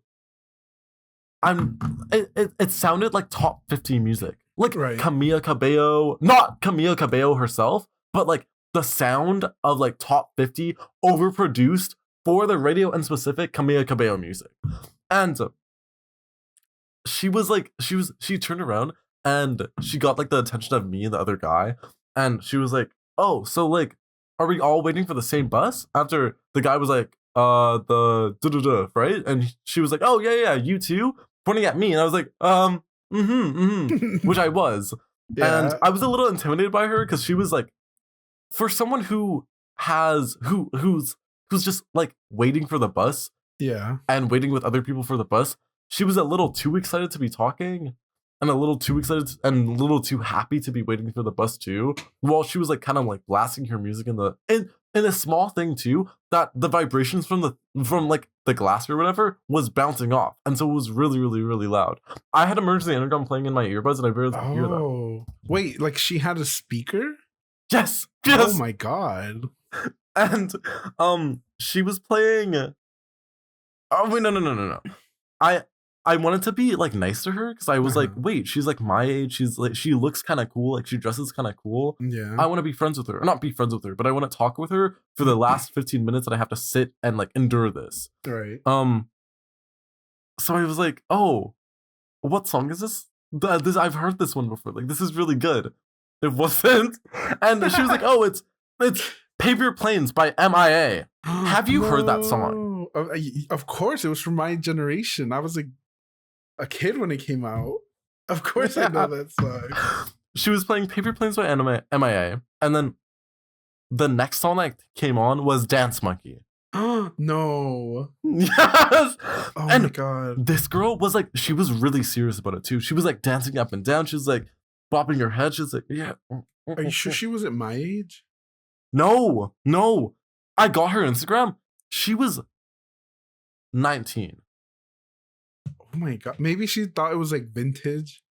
it sounded like top 50 music. Like Camila Cabello, not Camila Cabello herself, but like the sound of like top 50 overproduced for the radio and specific Camila Cabello music. And she turned around and she got like the attention of me and the other guy. And she was like, oh, so like, are we all waiting for the same bus? After the guy was like, right? And she was like, oh yeah, you too? Pointing at me. And I was like, which I was. Yeah. And I was a little intimidated by her because she was like, for someone who's just like waiting for the bus. Yeah. And waiting with other people for the bus. She was a little too excited to be talking. And a little too excited and a little too happy to be waiting for the bus too. While she was like kind of like blasting her music in a small thing too, that the vibrations from like the glass or whatever was bouncing off, and so it was really, really, really loud. I had emergency intercom playing in my earbuds, and I barely could hear that. Oh, wait, like she had a speaker? Yes. Oh my god. And she was playing. Oh wait, no. I wanted to be like nice to her because I was like, wait, she's like my age. She's like, she looks kind of cool. Like she dresses kind of cool. Yeah. I want to be friends with her, or not be friends with her, but I want to talk with her for the last 15 minutes that I have to sit and like endure this. Right. So I was like, oh, what song is this? This I've heard this one before. Like this is really good. It wasn't, and she was like, oh, it's Paper Planes by MIA. Have you heard that song? Of course, it was from my generation. I was like a kid when it came out. Of course, I know that song. She was playing Paper Planes by MIA, and then the next song that came on was Dance Monkey. No. Yes. Oh and my god. This girl was like, she was really serious about it too. She was like dancing up and down. She was like bopping her head. She was like, yeah. Are you sure she wasn't my age? No. I got her Instagram. She was 19. Oh my god. Maybe she thought it was like vintage.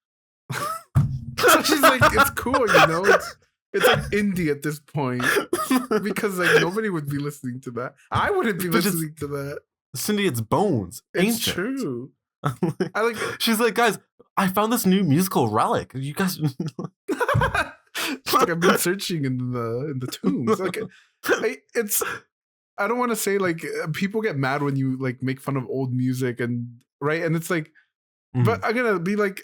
So she's like, it's cool, you know? It's like indie at this point. Because like nobody would be listening to that. I wouldn't be listening to that. Cindy, it's bones. It's ancient. True. She's like, guys, I found this new musical relic. You guys She's like, I've been searching in the tombs. Like I don't want to say like people get mad when you like make fun of old music and right, and it's like, but I'm gonna be like,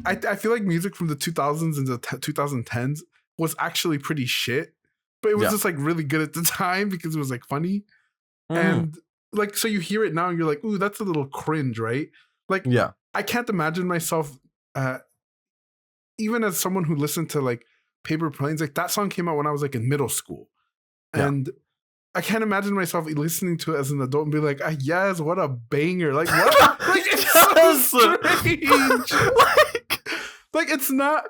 I feel like music from the 2000s and the 2010s was actually pretty shit, but it was just like really good at the time because it was like funny, and like so you hear it now and you're like, ooh, that's a little cringe, right? Like, yeah, I can't imagine myself, even as someone who listened to like Paper Planes, like that song came out when I was like in middle school, and I can't imagine myself listening to it as an adult and be like, yes, what a banger. Like, what? Like, it's so strange. like it's not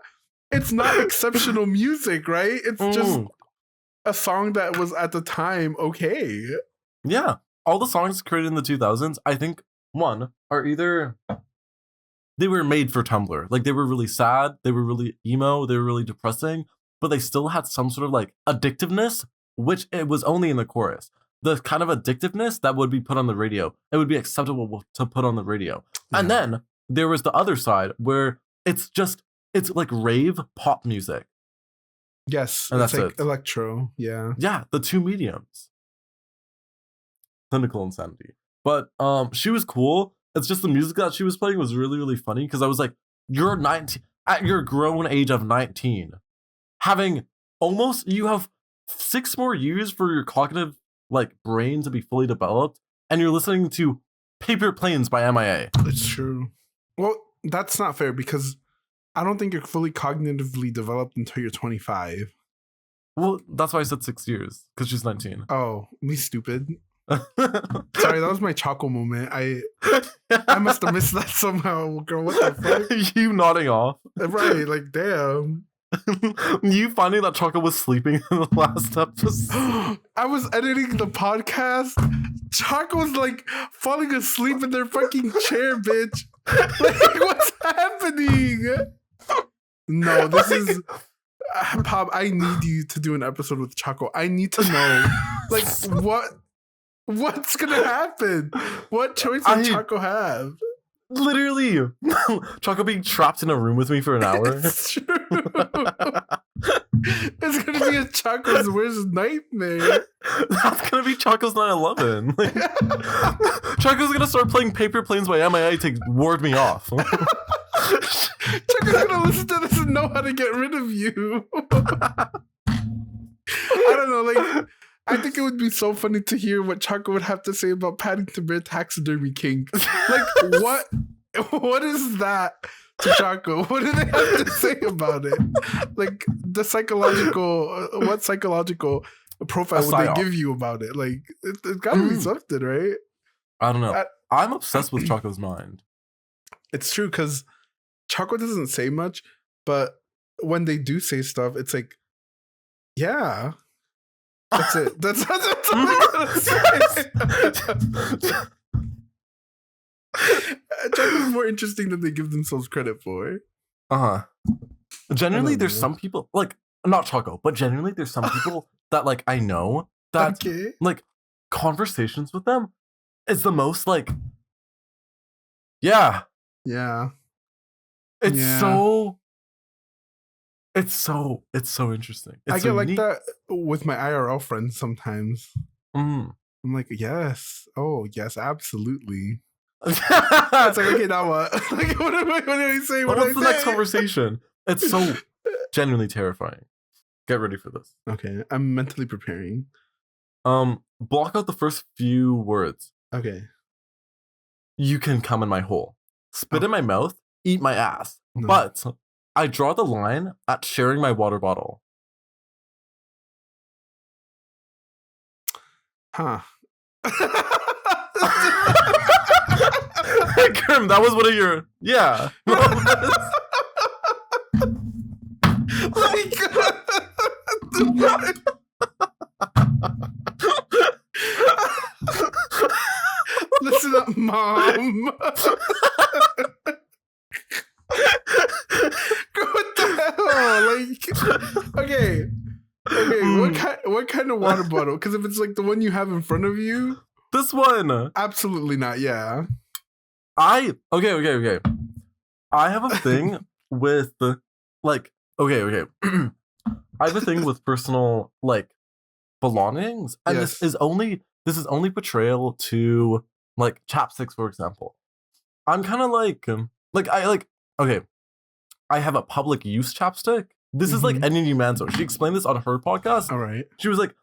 exceptional music, right? It's just a song that was at the time okay. Yeah. All the songs created in the 2000s, I think, one, are either they were made for Tumblr. Like, they were really sad, they were really emo, they were really depressing, but they still had some sort of like addictiveness, which it was only in the chorus. The kind of addictiveness that would be put on the radio. It would be acceptable to put on the radio. Yeah. And then there was the other side where it's like rave pop music. Yes. And that's like it. Electro. Yeah. Yeah. The two mediums. Clinical insanity. But she was cool. It's just the music that she was playing was really, really funny because I was like, you're 19 at your grown age of 19, having you have 6 more years for your cognitive like brain to be fully developed, and you're listening to Paper Planes by MIA. It's true. Well, that's not fair because I don't think you're fully cognitively developed until you're 25. Well, that's why I said 6 years, because she's 19. Oh, me stupid. Sorry, that was my choco moment. I must have missed that somehow, girl. What the fuck? You nodding off. Right, like damn. You finding that Choco was sleeping in the last episode. I was editing the podcast. Choco was like falling asleep in their fucking chair, bitch. Like, what's happening? No, this is Pop. I need you to do an episode with Choco. I need to know, like, what's gonna happen? What choice does Choco have? Literally, Choco being trapped in a room with me for an hour. It's true. It's gonna be a Choco's worst nightmare. That's gonna be Choco's 9/11. Like, Choco's gonna start playing Paper Planes by MIA to ward me off. Choco's gonna listen to this and know how to get rid of you. I don't know, like, I think it would be so funny to hear what Choco would have to say about Paddington Bear taxidermy kink. Like, what is that to Choco? What do they have to say about it? Like, what psychological profile would they give you about it? Like, it's gotta be something, right? I don't know. I'm obsessed with Choco's mind. It's true, because Choco doesn't say much, but when they do say stuff, it's like, yeah. That's it. That's all I gotta say. Choco is more interesting than they give themselves credit for. Generally, there's some people like not Choco, but generally there's some people that like I know that like conversations with them is the most like yeah. It's so interesting. I get like that with my IRL friends sometimes. I'm like, yes. Oh, yes, absolutely. It's like, okay, now what? Like, what do I say? What's the next conversation? It's so genuinely terrifying. Get ready for this. Okay, I'm mentally preparing. Block out the first few words. Okay. You can come in my hole. Spit in my mouth. Eat my ass. No. But I draw the line at sharing my water bottle. Huh. Girm, that was one of your Listen up, Mom. What the hell? Like, okay. What kind of water bottle? Because if it's like the one you have in front of you, this one, absolutely not. Yeah. Okay. I have a thing with the like. Okay. I have a thing with personal like belongings, and this is only portrayal to like chapsticks, for example. I'm kind of like okay. I have a public use chapstick. This is like Enny Manzo. She explained this on her podcast. All right. She was like,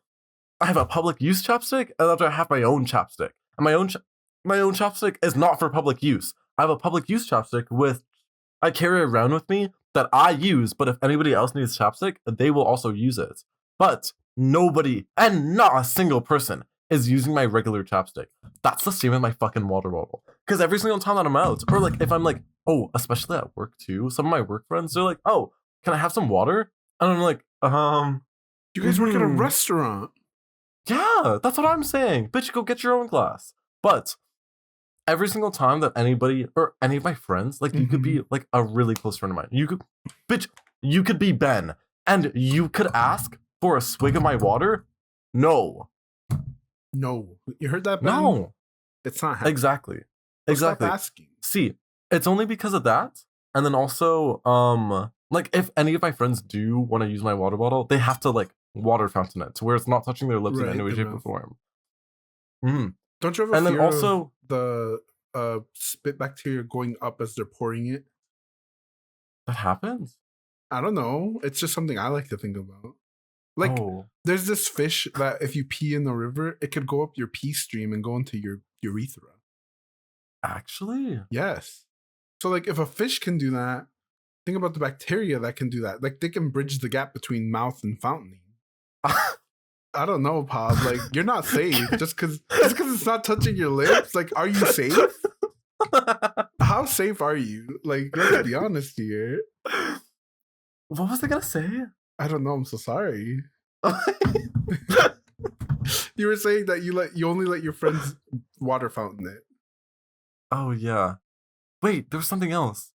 I have a public use chapstick, and after I have my own chapstick. And my own chapstick is not for public use. I have a public use chapstick I carry around with me that I use, but if anybody else needs chapstick, they will also use it. But nobody, and not a single person, is using my regular chapstick. That's the same with my fucking water bottle. Because every single time that I'm out, or like if I'm like, oh, especially at work too, some of my work friends, they're like, oh, can I have some water? And I'm like, you guys work at a restaurant. Yeah, that's what I'm saying. Bitch, go get your own glass. But every single time that anybody or any of my friends, like you could be like a really close friend of mine. You could be Ben, and you could ask for a swig of my water. No. You heard that, Ben? No. It's not happening. Exactly. Stop asking. See, it's only because of that. And then also, like if any of my friends do want to use my water bottle, they have to like water fountain it to where it's not touching their lips in any way, shape, or form. Don't you ever fear also the spit bacteria going up as they're pouring it? That happens? I don't know. It's just something I like to think about. Like, there's this fish that if you pee in the river, it could go up your pee stream and go into your urethra. Actually? Yes. So, like, if a fish can do that, think about the bacteria that can do that. Like, they can bridge the gap between mouth and fountaining. I don't know, Pop. Like, you're not safe just because it's not touching your lips. Like, are you safe? How safe are you? Like, you have to be honest here. What was I gonna say? I don't know. I'm so sorry. You were saying that you only let your friends water fountain it. Oh yeah. Wait, there was something else.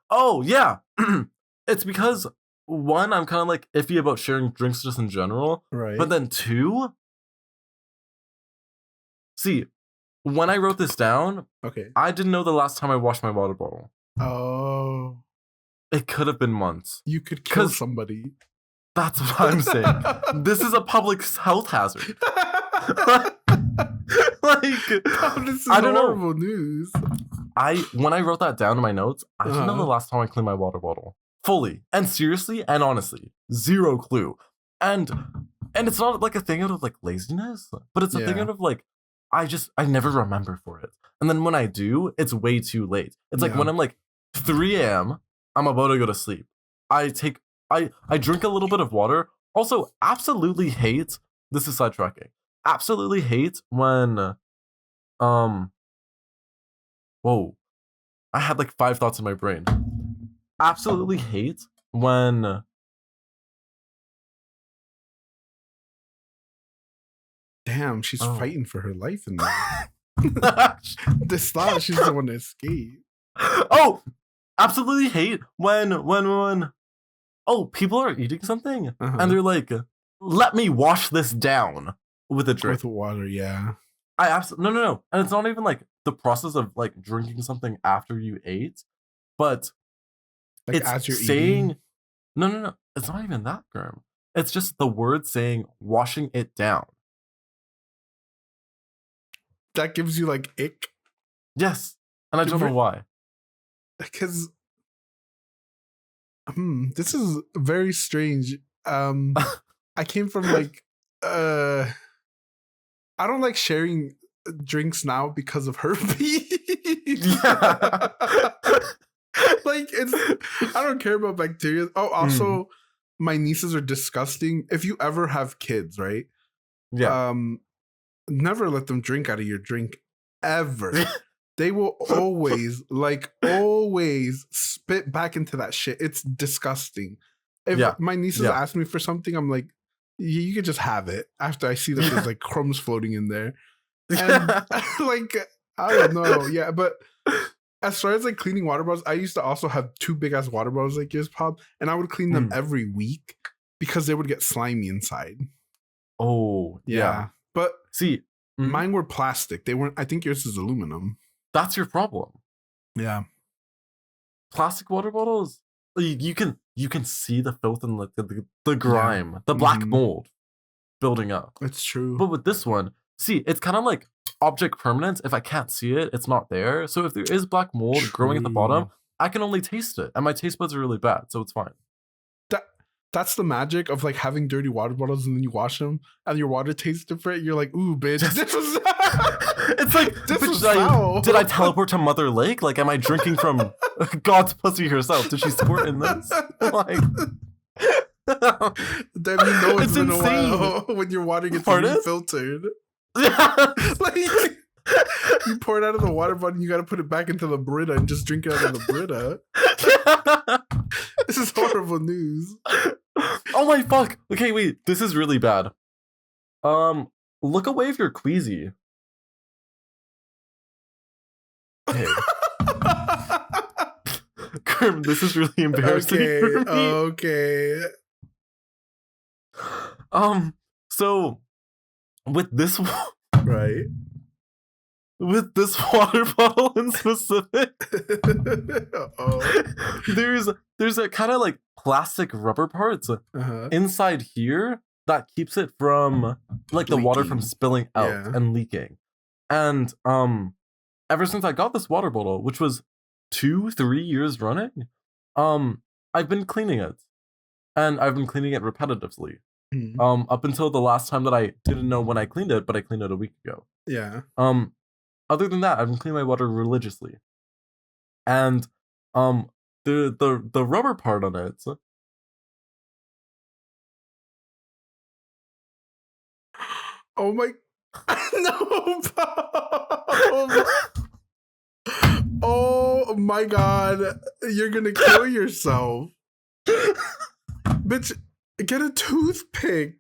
Oh yeah. It's because one, I'm kind of like iffy about sharing drinks just in general. Right. But then two, see, when I wrote this down, I didn't know the last time I washed my water bottle. Oh. It could have been months. You could kill somebody. That's what I'm saying. This is a public health hazard. Like, this is horrible news. When I wrote that down in my notes, I didn't know the last time I cleaned my water bottle. Fully. And seriously and honestly. Zero clue. And it's not like a thing out of like laziness, but it's a thing out of like, I never remember for it. And then when I do, it's way too late. It's like when I'm like 3 a.m., I'm about to go to sleep. I drink a little bit of water. Also, absolutely hate, this is sidetracking. Absolutely hate when, whoa. I had like 5 thoughts in my brain. Absolutely hate when Damn, she's Oh. fighting for her life in there. This thought she's the one to escape. Oh, absolutely hate when people are eating something and they're like, let me wash this down with a drink. With water, yeah. I absolutely no. And it's not even like the process of like drinking something after you ate, but Like it's as you're saying eating. no. It's not even that, Girm. It's just the word saying washing it down. That gives you like ick. Yes. And I don't know why. Because this is very strange. I came from like I don't like sharing drinks now because of herpes. Yeah. Like I don't care about bacteria. Oh, also my nieces are disgusting. If you ever have kids, right? Yeah. Never let them drink out of your drink ever. They will always spit back into that shit. It's disgusting. If my nieces ask me for something, I'm like, you could just have it after I see that there's like crumbs floating in there. And like, I don't know. Yeah, but as far as like cleaning water bottles, I used to also have 2 big ass water bottles like yours, Pop, and I would clean them every week because they would get slimy inside. Oh, yeah. But see, mine were plastic. They weren't. I think yours is aluminum. That's your problem. Yeah. Plastic water bottles, you can see the filth and the grime, the black mold building up. It's true. But with this one, see, it's kind of like object permanence. If I can't see it, it's not there. So if there is black mold growing at the bottom, I can only taste it, and my taste buds are really bad, so it's fine. That's the magic of like having dirty water bottles and then you wash them and your water tastes different. You're like, ooh, bitch. This was it's like, did I teleport to Mother Lake? Like, am I drinking from God's pussy herself? Did she squirt in this? Like, then you know it's been insane. A while when your water gets refiltered. Like, you pour it out of the water bottle and you got to put it back into the Brita and just drink it out of the Brita. This is horrible news. Oh my fuck. Okay, wait. This is really bad. Look away if you're queasy. Hey. Girm, this is really embarrassing for me. Okay. So with this right. With this water bottle in specific, there's a kind of like plastic rubber parts inside here that keeps it from like the water from spilling out and leaking. And ever since I got this water bottle, which was 2-3 years running, I've been cleaning it, and I've been cleaning it repetitively. Up until the last time that I didn't know when I cleaned it, but I cleaned it a week ago. Yeah. Other than that, I've been cleaning my water religiously. And the rubber part on it. Oh my no. Oh my god. You're gonna kill yourself. Bitch, get a toothpick.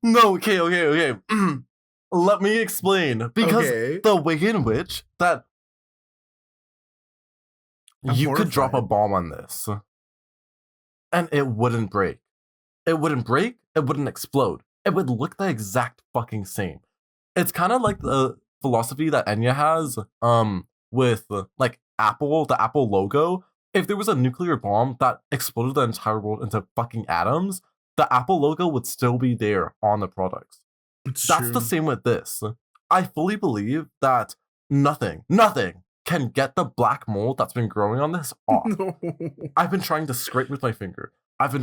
No, okay. Let me explain. Because the way in which that you could drop a bomb on this and it wouldn't break. It wouldn't break, it wouldn't explode. It would look the exact fucking same. It's kind of like the philosophy that Enya has with like Apple, the Apple logo. If there was a nuclear bomb that exploded the entire world into fucking atoms, the Apple logo would still be there on the products. That's the same with this. I fully believe that nothing can get the black mold that's been growing on this off. No. I've been trying to scrape with my finger. I've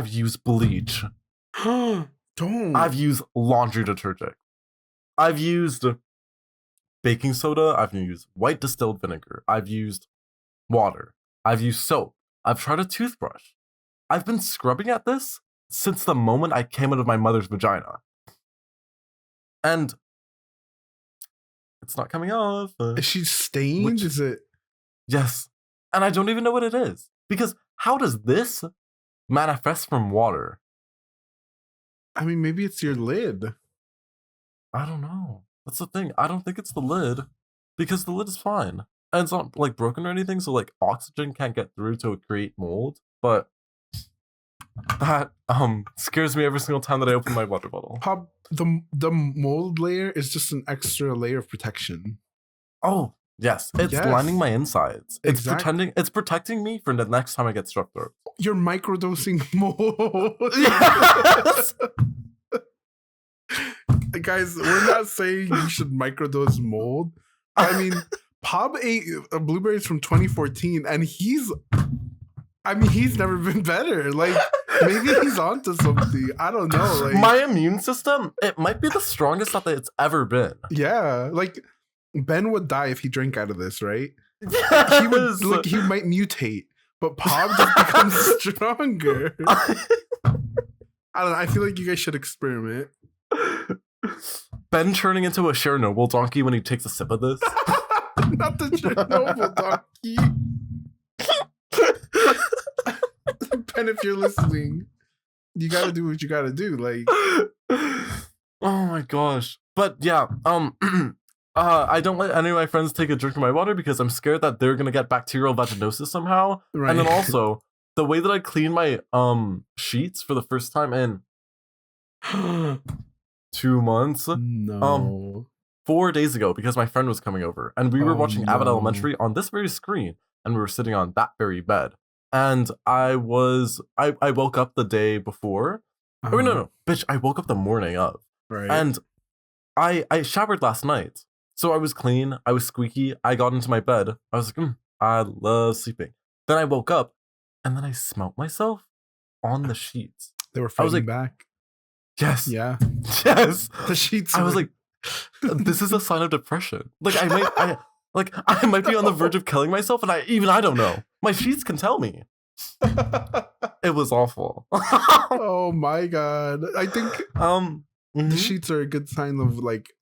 used bleach. Don't. I've used laundry detergent. I've used baking soda. I've used white distilled vinegar. I've used water. I've used soap. I've tried a toothbrush. I've been scrubbing at this since the moment I came out of my mother's vagina. And it's not coming off. Is she stained? Is it? Yes. And I don't even know what it is. Because how does this manifest from water? I mean, maybe it's your lid. I don't know. That's the thing. I don't think it's the lid because the lid is fine and it's not like broken or anything. So like oxygen can't get through to create mold. But that scares me every single time that I open my water bottle. Pop, the mold layer is just an extra layer of protection. Oh yes, it's lining my insides. It's protecting me for the next time I get strep throat. You're microdosing mold. Yes. Guys, we're not saying you should microdose mold. I mean, Pop ate blueberries from 2014, and he's never been better. Like, maybe he's onto something. I don't know. Like, my immune system, it might be the strongest that it's ever been. Yeah, like Ben would die if he drank out of this, right? Yes. He would, like, he might mutate, but Pop just becomes stronger. I don't know. I feel like you guys should experiment. Ben turning into a Chernobyl donkey when he takes a sip of this. Not the Chernobyl donkey. Ben, if you're listening, you gotta do what you gotta do. Like, oh my gosh. But yeah, I don't let any of my friends take a drink of my water because I'm scared that they're gonna get bacterial vaginosis somehow. Right. And then also the way that I clean my sheets for the first time in 2 months. No. 4 days ago, because my friend was coming over and we were watching Abbott Elementary on this very screen, and we were sitting on that very bed. And I woke up the day before. Oh no, bitch! I woke up the morning of. Right. And I showered last night, so I was clean. I was squeaky. I got into my bed. I was like, I love sleeping. Then I woke up, and then I smelt myself on the sheets. They were fighting back. Yes. Yeah. Yes. The sheets. I was like, this is a sign of depression. Like I might be on the verge of killing myself, and I don't know. My sheets can tell me. It was awful. Oh my god. I think the sheets are a good sign of, like,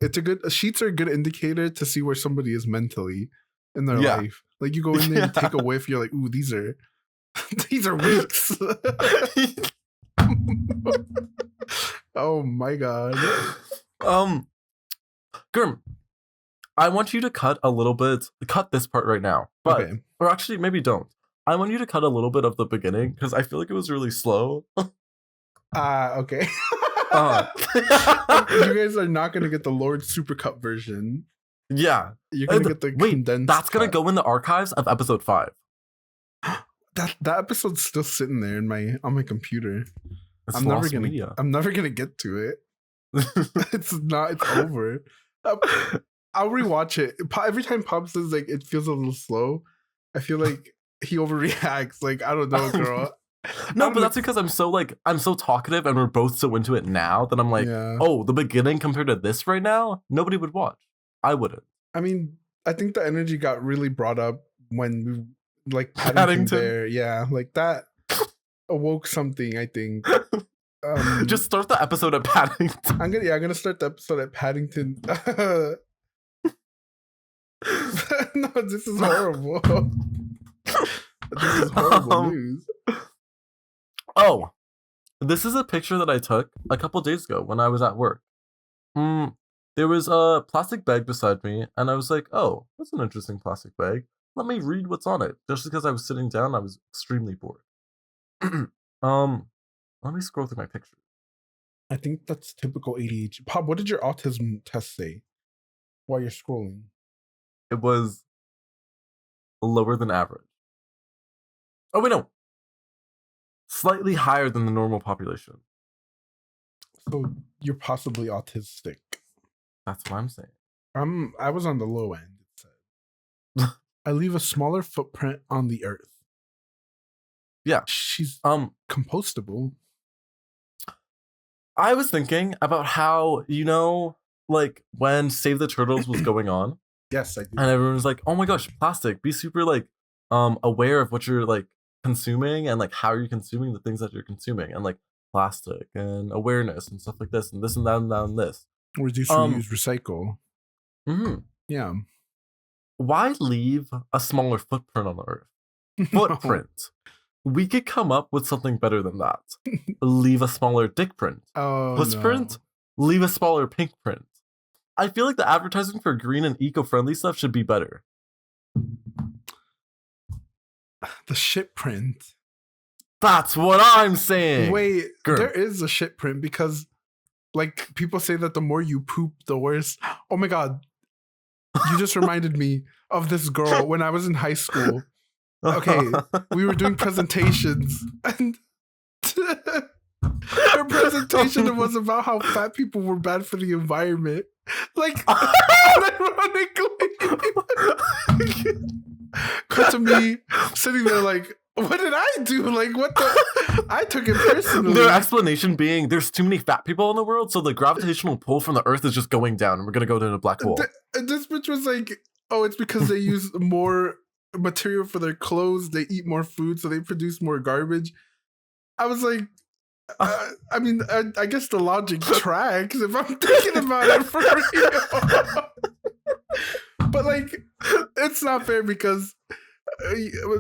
sheets are a good indicator to see where somebody is mentally in their life. Like, you go in there, you take a whiff, you're like, ooh, these are weeks. Oh my god. Girm, I want you to cut this part right now. But or actually maybe don't. I want you to cut a little bit of the beginning because I feel like it was really slow. Okay. You guys are not gonna get the Lord Supercut version. Yeah. You're gonna get the condensed that's gonna go in the archives of episode 5. That episode's still sitting there on my computer. I'm never gonna get to it. It's over. I'll rewatch it. Every time Pop says, like, it feels a little slow, I feel like he overreacts. Like, I don't know, girl. No, but that's because I'm so talkative and we're both so into it now that I'm like, oh, the beginning compared to this right now, nobody would watch. I wouldn't. I mean, I think the energy got really brought up when we, like, Paddington there. Yeah, like that awoke something, I think. Just start the episode at Paddington. I'm gonna start the episode at Paddington. No, this is horrible. This is horrible news. Oh, this is a picture that I took a couple days ago when I was at work. There was a plastic bag beside me, and I was like, oh, that's an interesting plastic bag. Let me read what's on it. Just because I was sitting down, I was extremely bored. Let me scroll through my pictures. I think that's typical ADHD. Pop, what did your autism test say while you're scrolling? It was lower than average. Oh, wait, no. Slightly higher than the normal population. So you're possibly autistic. That's what I'm saying. I was on the low end, it said. I leave a smaller footprint on the earth. Yeah. She's compostable. I was thinking about how, like when Save the Turtles was going on. Yes, I do. And everyone was like, oh my gosh, plastic. Be super like aware of what you're like consuming and like how you're consuming the things that you're consuming, and like plastic and awareness and stuff like this and this and that and that and this. Reduce, reuse, recycle. Yeah. Why leave a smaller footprint on the earth? Footprint. we could come up with something better than that. Leave a smaller dick print. Puss print, leave a smaller pink print. I feel like the advertising for green and eco-friendly stuff should be better. The shit print. That's what I'm saying. Wait, there is a shit print because, like, people say that the more you poop, the worse. Oh my god. You just reminded me of this girl when I was in high school. Okay, we were doing presentations, and her presentation was about how fat people were bad for the environment. Like, ironically, cut to me sitting there like, what did I do? Like, what the? I took it personally. Their explanation being there's too many fat people in the world, so the gravitational pull from the Earth is just going down, and we're gonna go to a black hole. This bitch was like, oh, it's because they use more material for their clothes, they eat more food, so they produce more garbage. I was like, I mean, I guess the logic tracks if I'm thinking about it for real. But like, it's not fair because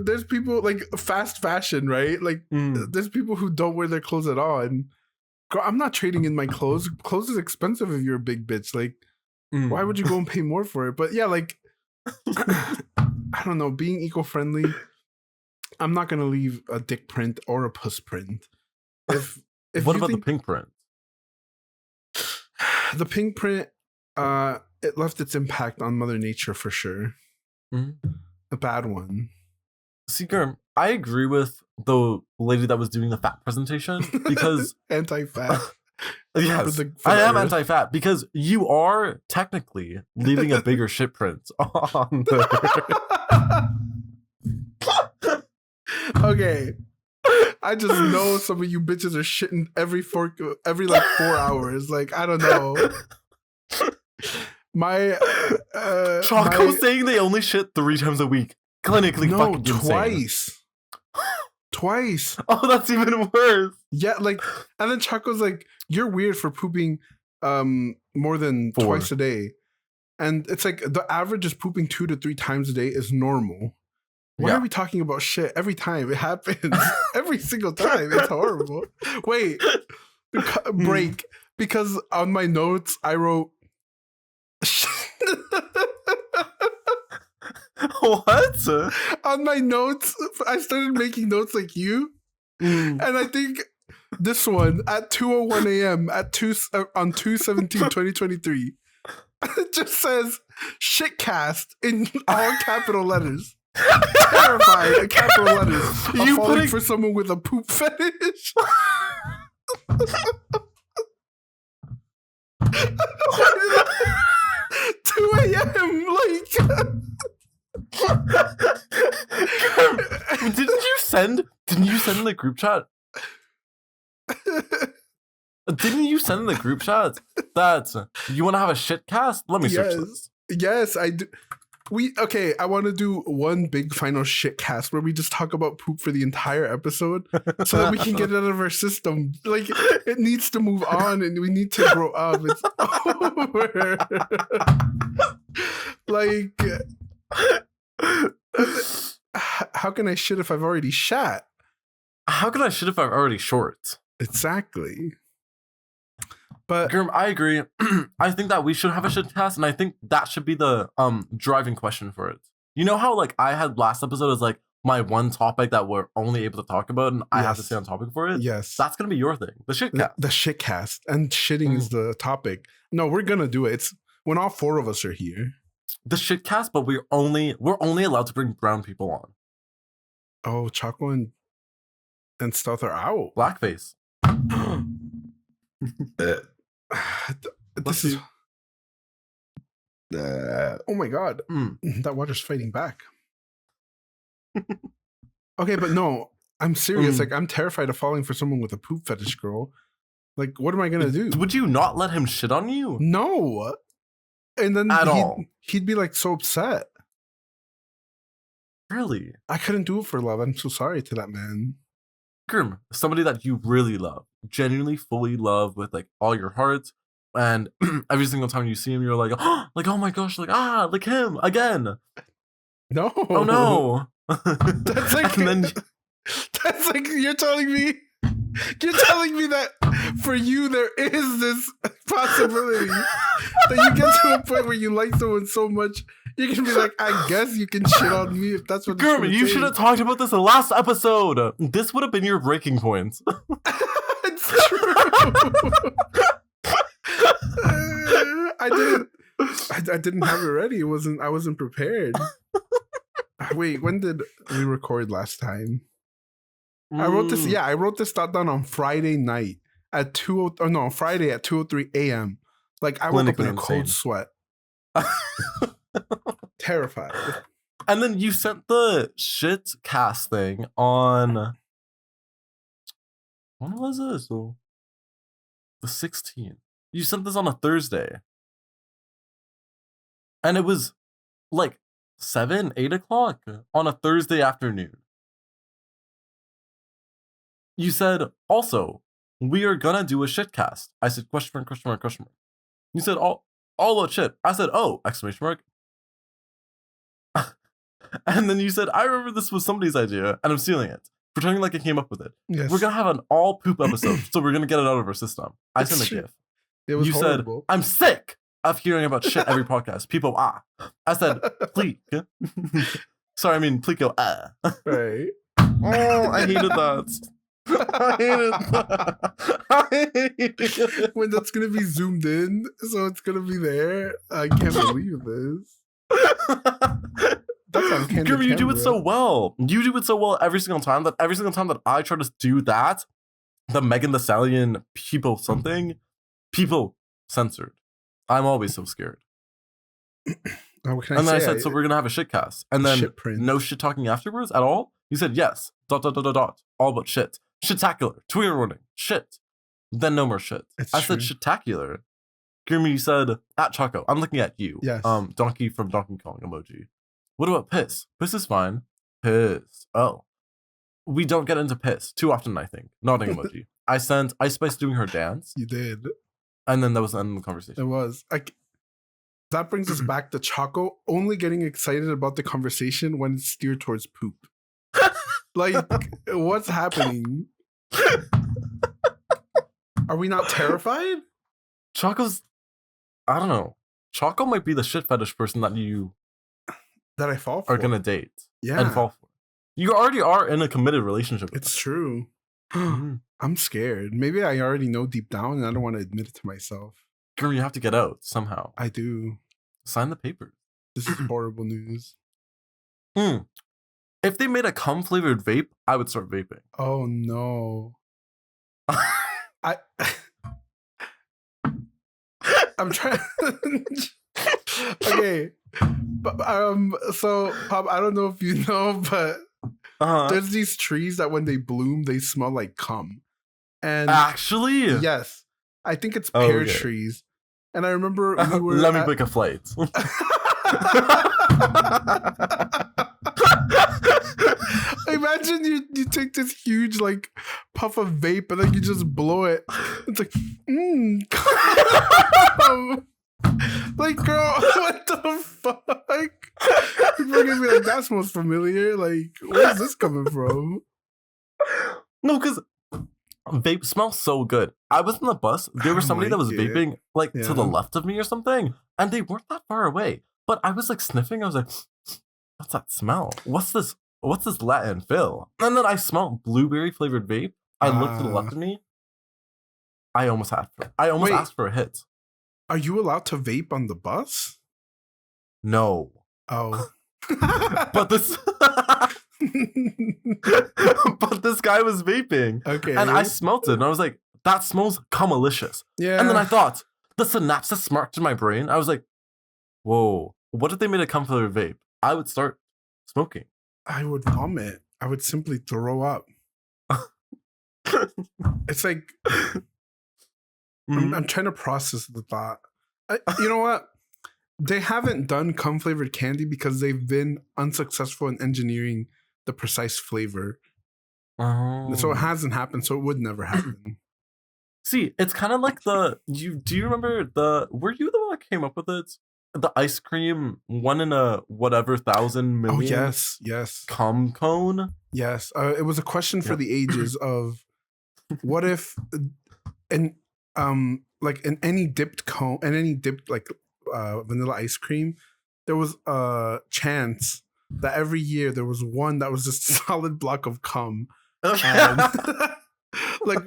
there's people like fast fashion, right? Like, there's people who don't wear their clothes at all, and girl, I'm not trading in my clothes. Clothes is expensive if you're a big bitch. Like, why would you go and pay more for it? But yeah, like, I don't know, being eco-friendly, I'm not gonna leave a dick print or a puss print. If what about the pink print? The pink print, it left its impact on Mother Nature for sure. A bad one. See, Girm, I agree with the lady that was doing the fat presentation because anti-fat. Yes, I am anti-fat because you are technically leaving a bigger shit print on the. Okay, I just know some of you bitches are shitting every 4 hours. Like, I don't know. My Choco saying they only shit 3 times a week. Clinically, no, fucking twice. Insane. Twice. Oh, that's even worse. Yeah, like, and then Choco's like, "You're weird for pooping more than 4 twice a day," and it's like the average is pooping 2 to 3 times a day is normal. Why are we talking about shit every time it happens? Every single time. It's horrible. Wait, break. Because on my notes, I wrote... What? On my notes, I started making notes like you. And I think this one, at 2:01 a.m. on 2/17/2023, it just says, shitcast in all capital letters. Terrified in capital letters. You falling for someone with a poop fetish. 2 a.m. Like. Didn't you send in the group chat? Didn't you send in the group chat that you want to have a shit cast? Let me search this. Yes, I do. I want to do one big final shit cast where we just talk about poop for the entire episode so that we can get it out of our system. Like, it needs to move on and we need to grow up. It's over. Like, how can I shit if I've already shat? How can I shit if I'm already short? Exactly. But Girm, I agree. I think that we should have a shit cast, and I think that should be the driving question for it. You know how like I had last episode as like my one topic that we're only able to talk about, and I have to stay on topic for it? Yes. That's gonna be your thing. The shit cast. The shit cast. And shitting is the topic. No, we're gonna do it. It's when all 4 of us are here. The shit cast, but we're only allowed to bring brown people on. Oh, Choco and Stealth are out. Blackface. This is. Oh my god, that water's fighting back. Okay, but no, I'm serious. Like, I'm terrified of falling for someone with a poop fetish, girl. Like, what am I gonna do? Would you not let him shit on you? No. And then he'd be like so upset. Really? I couldn't do it for love. I'm so sorry to that man. Girm, somebody that you really love, genuinely, fully love with like all your heart, and every single time you see him, you're like, oh my gosh, like him again. No. Oh no. That's like, and then That's like you're telling me that for you there is this possibility that you get to a point where you like someone so much you can be like, I guess you can shit on me if that's what. Girm, you should have talked about this in the last episode. This would have been your breaking point. It's true. I didn't have it ready. I wasn't prepared. Wait, when did we record last time? I wrote this thought down on Friday night at Friday at 2:03 a.m. Like I woke up in a cold sweat. Terrified. And then you sent the shit cast thing on, when was this? The 16th. You sent this on a Thursday. And it was like 7, 8 o'clock on a Thursday afternoon. You said, also, we are gonna do a shit cast. I said, question mark, question mark, question mark. You said, all about shit. I said, oh, exclamation mark. And then you said, I remember this was somebody's idea, and I'm stealing it. Pretending like I came up with it. Yes. We're gonna have an all poop episode, so we're gonna get it out of our system. I sent a GIF. It was said, horrible. I'm sick of hearing about shit every podcast. People, I said, please. Sorry, I mean, please go, Right. Oh, I hated that. I hated that. When that's gonna be zoomed in, so it's gonna be there. I can't believe this. That's on Girm, you do it so well. You do it so well every single time that I try to do that, the Megan Thee Stallion people censored. I'm always so scared. Oh, and then I said, so we're gonna have a shit cast, and then no shit talking afterwards at all. You said yes. ... All about shit. Shitacular. Trigger warning. Shit. Then no more shit. I said shitacular. Girm, you said at Choco. I'm looking at you. Yes. Donkey from Donkey Kong emoji. What about piss? Piss is fine. Piss. Oh. We don't get into piss too often, I think. Nodding emoji. I sent Ice Spice doing her dance. You did. And then that was the end of the conversation. It was. That brings us back to Choco only getting excited about the conversation when it's steered towards poop. Like, what's happening? Are we not terrified? Choco's, I don't know. Choco might be the shit fetish person that I fall for. Are gonna date. Yeah. And fall for. You already are in a committed relationship. It's true. I'm scared. Maybe I already know deep down and I don't want to admit it to myself. Girm, you have to get out somehow. I do. Sign the papers. This is horrible news. If they made a cum flavored vape, I would start vaping. Oh no. I'm trying. Okay. But, so Pop, I don't know if you know, but there's these trees that when they bloom, they smell like cum. And actually, yes, I think it's pear trees. And I remember we were let me book a flight. Imagine you take this huge like puff of vape and then you just blow it. It's like, like, girl, what the fuck? People are gonna be like, that smells familiar. Like, where's this coming from? No, because vape smells so good. I was in the bus. There was somebody that was vaping like to the left of me or something, and they weren't that far away. But I was like sniffing. I was like, what's that smell? What's this Latin fill? And then I smelled blueberry flavored vape. I looked to the left of me. I almost asked for a hit. Are you allowed to vape on the bus? No. Oh. But this guy was vaping. Okay. And I smelt it and I was like, that smells cum-alicious. Yeah. And then I thought, the synapses sparked in my brain. I was like, whoa, what if they made a cum flavored vape? I would start smoking. I would vomit. I would simply throw up. It's like, I'm trying to process the thought. You know what? They haven't done cum flavored candy because they've been unsuccessful in engineering the precise flavor. So it hasn't happened. So it would never happen. See, it's kind of like do you remember were you the one that came up with it? The ice cream 1 in a whatever 1,000 million. Oh yes. Cum cone. Yes, it was a question for the ages of what if, in like in any dipped cone and any dipped like vanilla ice cream, there was a chance that every year there was one that was just a solid block of cum, and like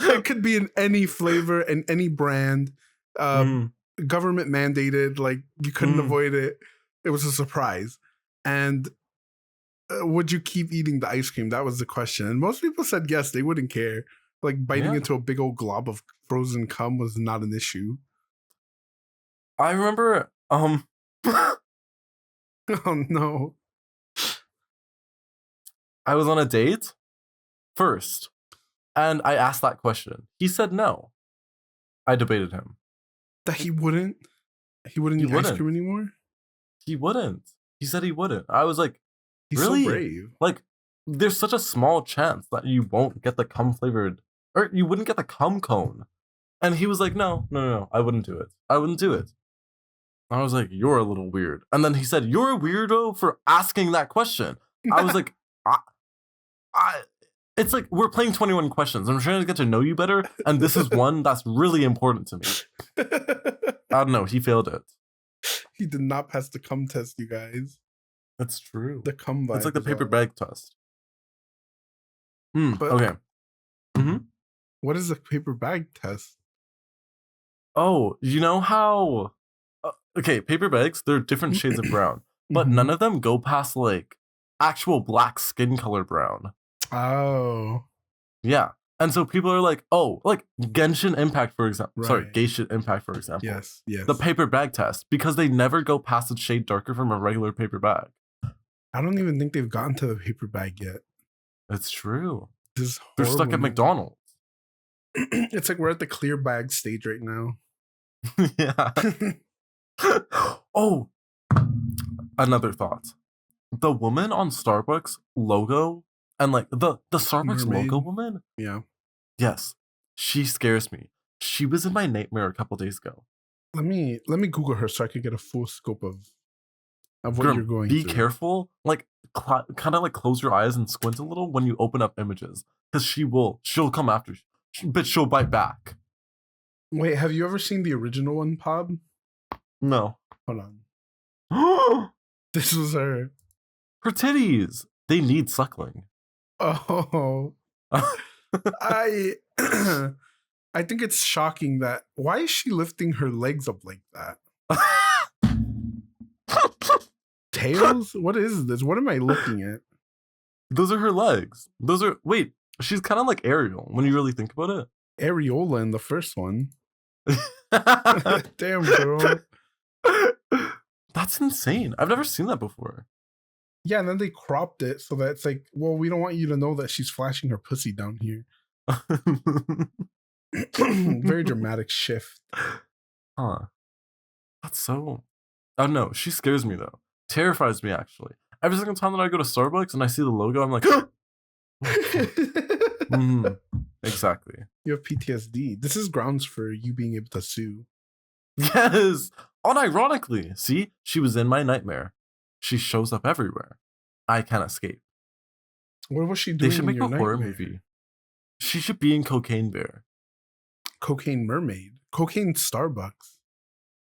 it could be in any flavor and any brand, government mandated, like you couldn't avoid it. It was a surprise, and would you keep eating the ice cream? That was the question. And most people said yes, they wouldn't care. Like biting into a big old glob of frozen cum was not an issue. I remember, oh no. I was on a date first, and I asked that question. He said no. I debated him. That he wouldn't eat ice cream anymore? He wouldn't. He said he wouldn't. I was like, he's really? So brave. Like, there's such a small chance that you won't get the cum flavored, or you wouldn't get the cum cone. And he was like, no, I wouldn't do it. I wouldn't do it. I was like, you're a little weird. And then he said, you're a weirdo for asking that question. I was like, it's like we're playing 21 questions. I'm trying to get to know you better, and this is one that's really important to me. I don't know. He failed it. He did not pass the cum test, you guys. That's true. The cum vibe. It's like the paper bag test. Okay. What is the paper bag test? Oh, you know how... okay, paper bags, they're different shades of brown, but none of them go past, like, actual black skin color brown. Oh. Yeah. And so people are like, oh, like Genshin Impact, for example. Right. Sorry, Genshin Impact, for example. Yes. The paper bag test, because they never go past a shade darker from a regular paper bag. I don't even think they've gotten to the paper bag yet. It's true. They're stuck at McDonald's. It's like we're at the clear bag stage right now. Yeah. Oh, another thought. The woman on Starbucks logo and like the Starbucks logo woman. Yeah. Yes. She scares me. She was in my nightmare a couple days ago. Let me Google her so I could get a full scope of what you're going Be through. careful. Like kind of like close your eyes and squint a little when you open up images, because she'll come after you. But she'll bite back. Wait, have you ever seen the original one, Pob? No. Hold on. This was her. Her titties. They need suckling. Oh. I think it's shocking that why is she lifting her legs up like that? Tails? What is this? What am I looking at? Those are her legs. Wait, she's kind of like Ariel when you really think about it. Areola in the first one. Damn, girl. That's insane. I've never seen that before. Yeah, and then they cropped it so that it's like, well, we don't want you to know that she's flashing her pussy down here. Very dramatic shift. Huh. That's so... I don't know. She scares me, though. Terrifies me, actually. Every single time that I go to Starbucks and I see the logo, I'm like... Exactly. You have PTSD. This is grounds for you being able to sue. Yes! Unironically. See? She was in my nightmare. She shows up everywhere. I can't escape. What was she doing? They should make in your a horror nightmare? movie. She should be in Cocaine Bear. Cocaine Mermaid. Cocaine Starbucks.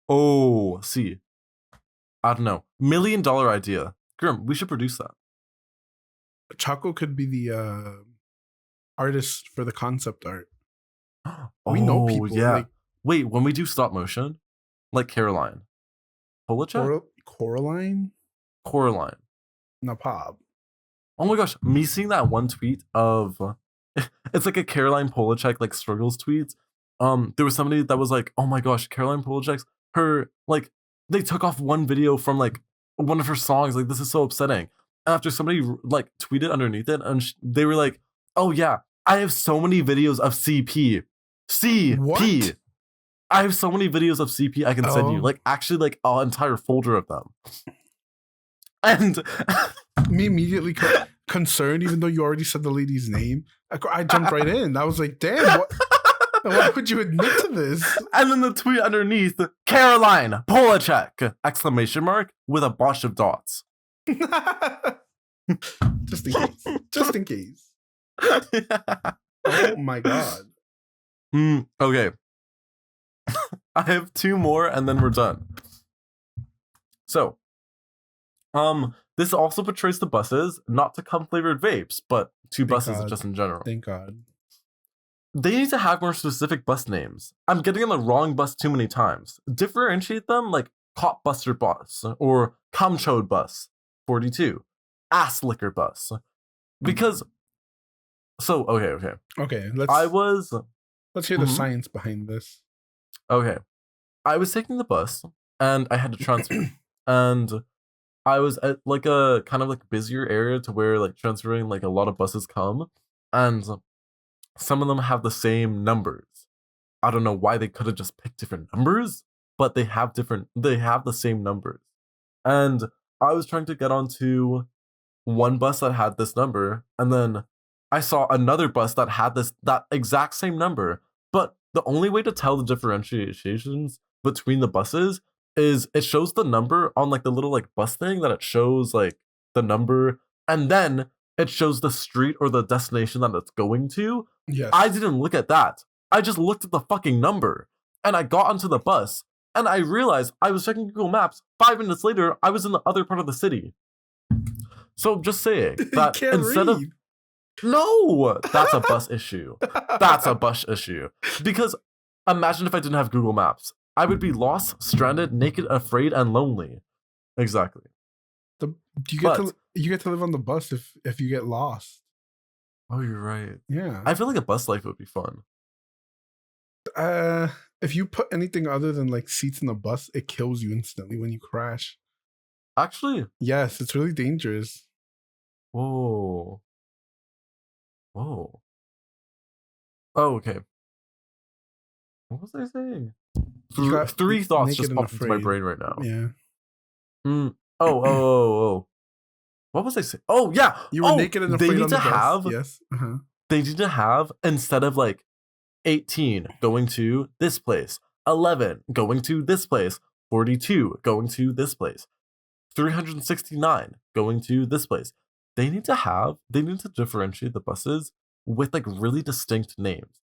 Oh, see. I don't know. $1 million idea. Girm, we should produce that. Choco could be the artist for the concept art. We know people. Yeah. Like, wait, when we do stop motion, like Caroline. Coraline? Coraline. Napab. Oh my gosh, me seeing that one tweet of it's like a Caroline Polachek like struggles tweet. There was somebody that was like, oh my gosh, Caroline Polachek's her like they took off one video from like one of her songs. Like, this is so upsetting. And after somebody like tweeted underneath it, and they were like, oh yeah, I have so many videos of CP. What? I have so many videos of CP I can send you. Like, actually, like an entire folder of them. And me immediately concerned, even though you already said the lady's name. I jumped right in. I was like, damn, why would you admit to this? And then the tweet underneath, Caroline Polachek! ! With a bunch of dots. Just in case. Just in case. Oh my god. Okay. I have 2 more and then we're done. So, this also portrays the buses not to cum flavored vapes, but to buses just in general. Thank God. They need to have more specific bus names. I'm getting on the wrong bus too many times. Differentiate them like Cop Buster Bus or Cum Chode Bus 42, Ass Liquor Bus. Because, okay. Okay, let's hear the science behind this. Okay. I was taking the bus and I had to transfer. And I was at like a kind of like busier area to where like transferring like a lot of buses come. And some of them have the same numbers. I don't know why they could have just picked different numbers, but they have the same numbers. And I was trying to get onto one bus that had this number, and then I saw another bus that had that exact same number. But the only way to tell the differentiations between the buses is it shows the number on like the little like bus thing that it shows like the number, and then it shows the street or the destination that it's going to. Yes. I didn't look at that. I just looked at the fucking number, and I got onto the bus, and I realized I was checking Google Maps. 5 minutes later, I was in the other part of the city. So I'm just saying that instead of no, that's a bus issue. That's a bus issue. Because imagine if I didn't have Google Maps. I would be lost, stranded, naked, afraid, and lonely. Exactly. You get to live on the bus if you get lost. Oh, you're right. Yeah. I feel like a bus life would be fun. If you put anything other than like seats in the bus, it kills you instantly when you crash. Actually? Yes, it's really dangerous. Whoa. Oh, okay. What was I saying? 3 thoughts just popped into my brain right now. Yeah. Oh. What was I saying? Oh, yeah. You were naked and afraid on the bus. Yes. They need to have, instead of like 18 going to this place, 11 going to this place, 42 going to this place, 369 going to this place. They need to differentiate the buses with like really distinct names.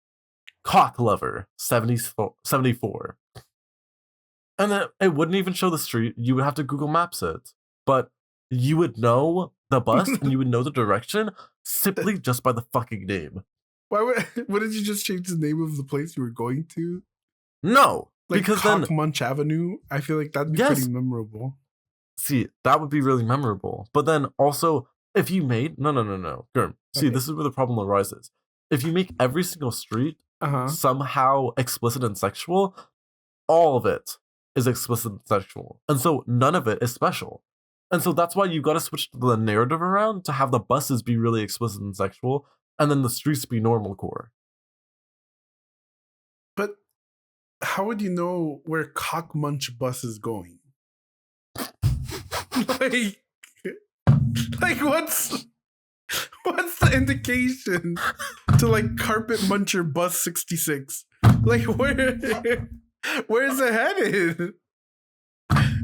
Cock Lover 74. And then it wouldn't even show the street. You would have to Google Maps it. But you would know the bus and you would know the direction simply just by the fucking name. Wouldn't you just change the name of the place you were going to? No. Like because Cock Munch Avenue? I feel like that'd be pretty memorable. See, that would be really memorable. But then also, if you made... No. Girm. See, this is where the problem arises. If you make every single street somehow explicit and sexual, all of it is explicit and sexual. And so none of it is special. And so that's why you got to switch the narrative around to have the buses be really explicit and sexual, and then the streets be normal core. But how would you know where Cock Munch bus is going? like what's the indication to like Carpet Muncher bus 66? Like where's it headed?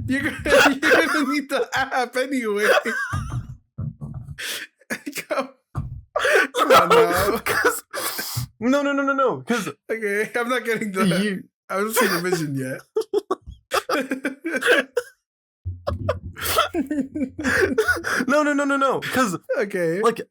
You're gonna need the app anyway. Come on now. No. Because okay, I'm not getting the. I haven't seen the vision yet. No. Because okay, like.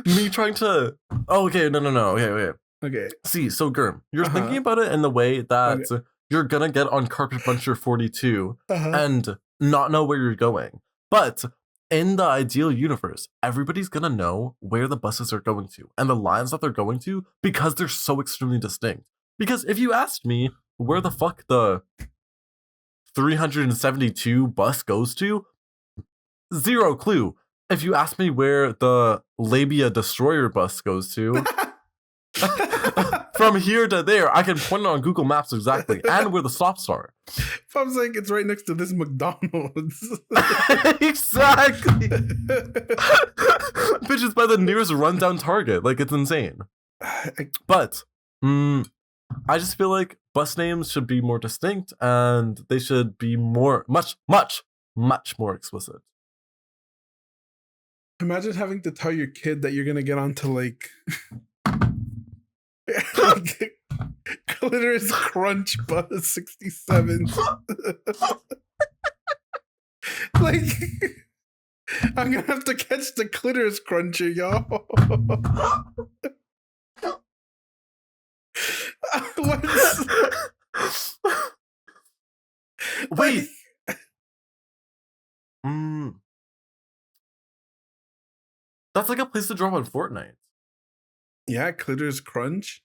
Me trying to. Oh, okay, no. Okay. See, so Girm, you're thinking about it in the way that you're gonna get on Carpet Muncher 42 and not know where you're going. But in the ideal universe, everybody's gonna know where the buses are going to and the lines that they're going to because they're so extremely distinct. Because if you asked me where the fuck the 372 bus goes to, zero clue. If you ask me where the Labia Destroyer bus goes to, from here to there, I can point it on Google Maps exactly, and where the stops are. Pop's like, it's right next to this McDonald's. Exactly. Bitch, it's by the nearest rundown Target. Like, it's insane. But, I just feel like bus names should be more distinct, and they should be much more explicit. Imagine having to tell your kid that you're gonna get onto like Clitoris Crunch Bus 67. Like, I'm gonna have to catch the clitoris cruncher, y'all. Wait. That's like a place to drop on Fortnite. Yeah, Clitoris Crunch.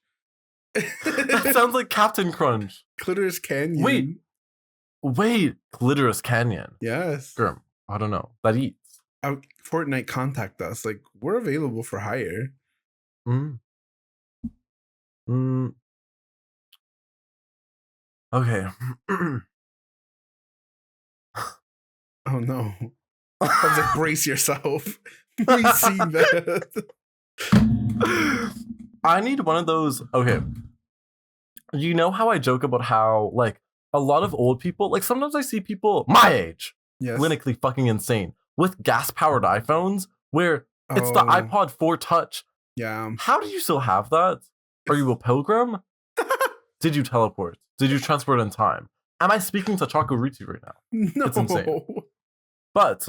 That sounds like Captain Crunch. Clitoris Canyon. Wait, Clitoris Canyon. Yes. Girm, I don't know. That eats. Fortnite, contact us. Like, we're available for hire. Okay. Oh no. I was like, brace yourself. We see that. I need one of those. Okay. You know how I joke about how, like, a lot of old people, like, sometimes I see people my age, clinically fucking insane, with gas-powered iPhones, where it's the iPod 4 Touch. Yeah. How do you still have that? Are you a pilgrim? Did you teleport? Did you transport in time? Am I speaking to Choco right now? No. It's insane. But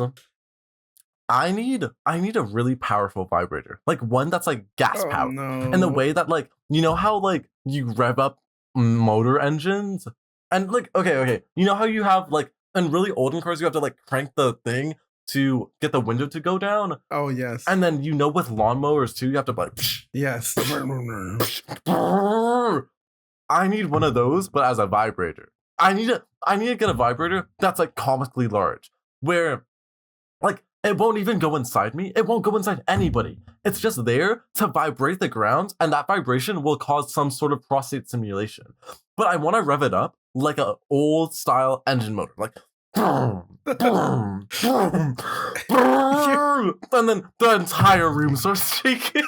I need a really powerful vibrator, like one that's like gas powered, in the way that, like, you know how like you rev up motor engines, and like okay, you know how you have like in really olden cars you have to like crank the thing to get the window to go down. Oh yes. And then you know with lawnmowers too you have to like yes. I need one of those, but as a vibrator. I need to get a vibrator that's like comically large, where like it won't even go inside me. It won't go inside anybody. It's just there to vibrate the ground, and that vibration will cause some sort of prostate stimulation. But I want to rev it up like an old style engine motor, like boom, boom, boom, boom, and then the entire room starts shaking.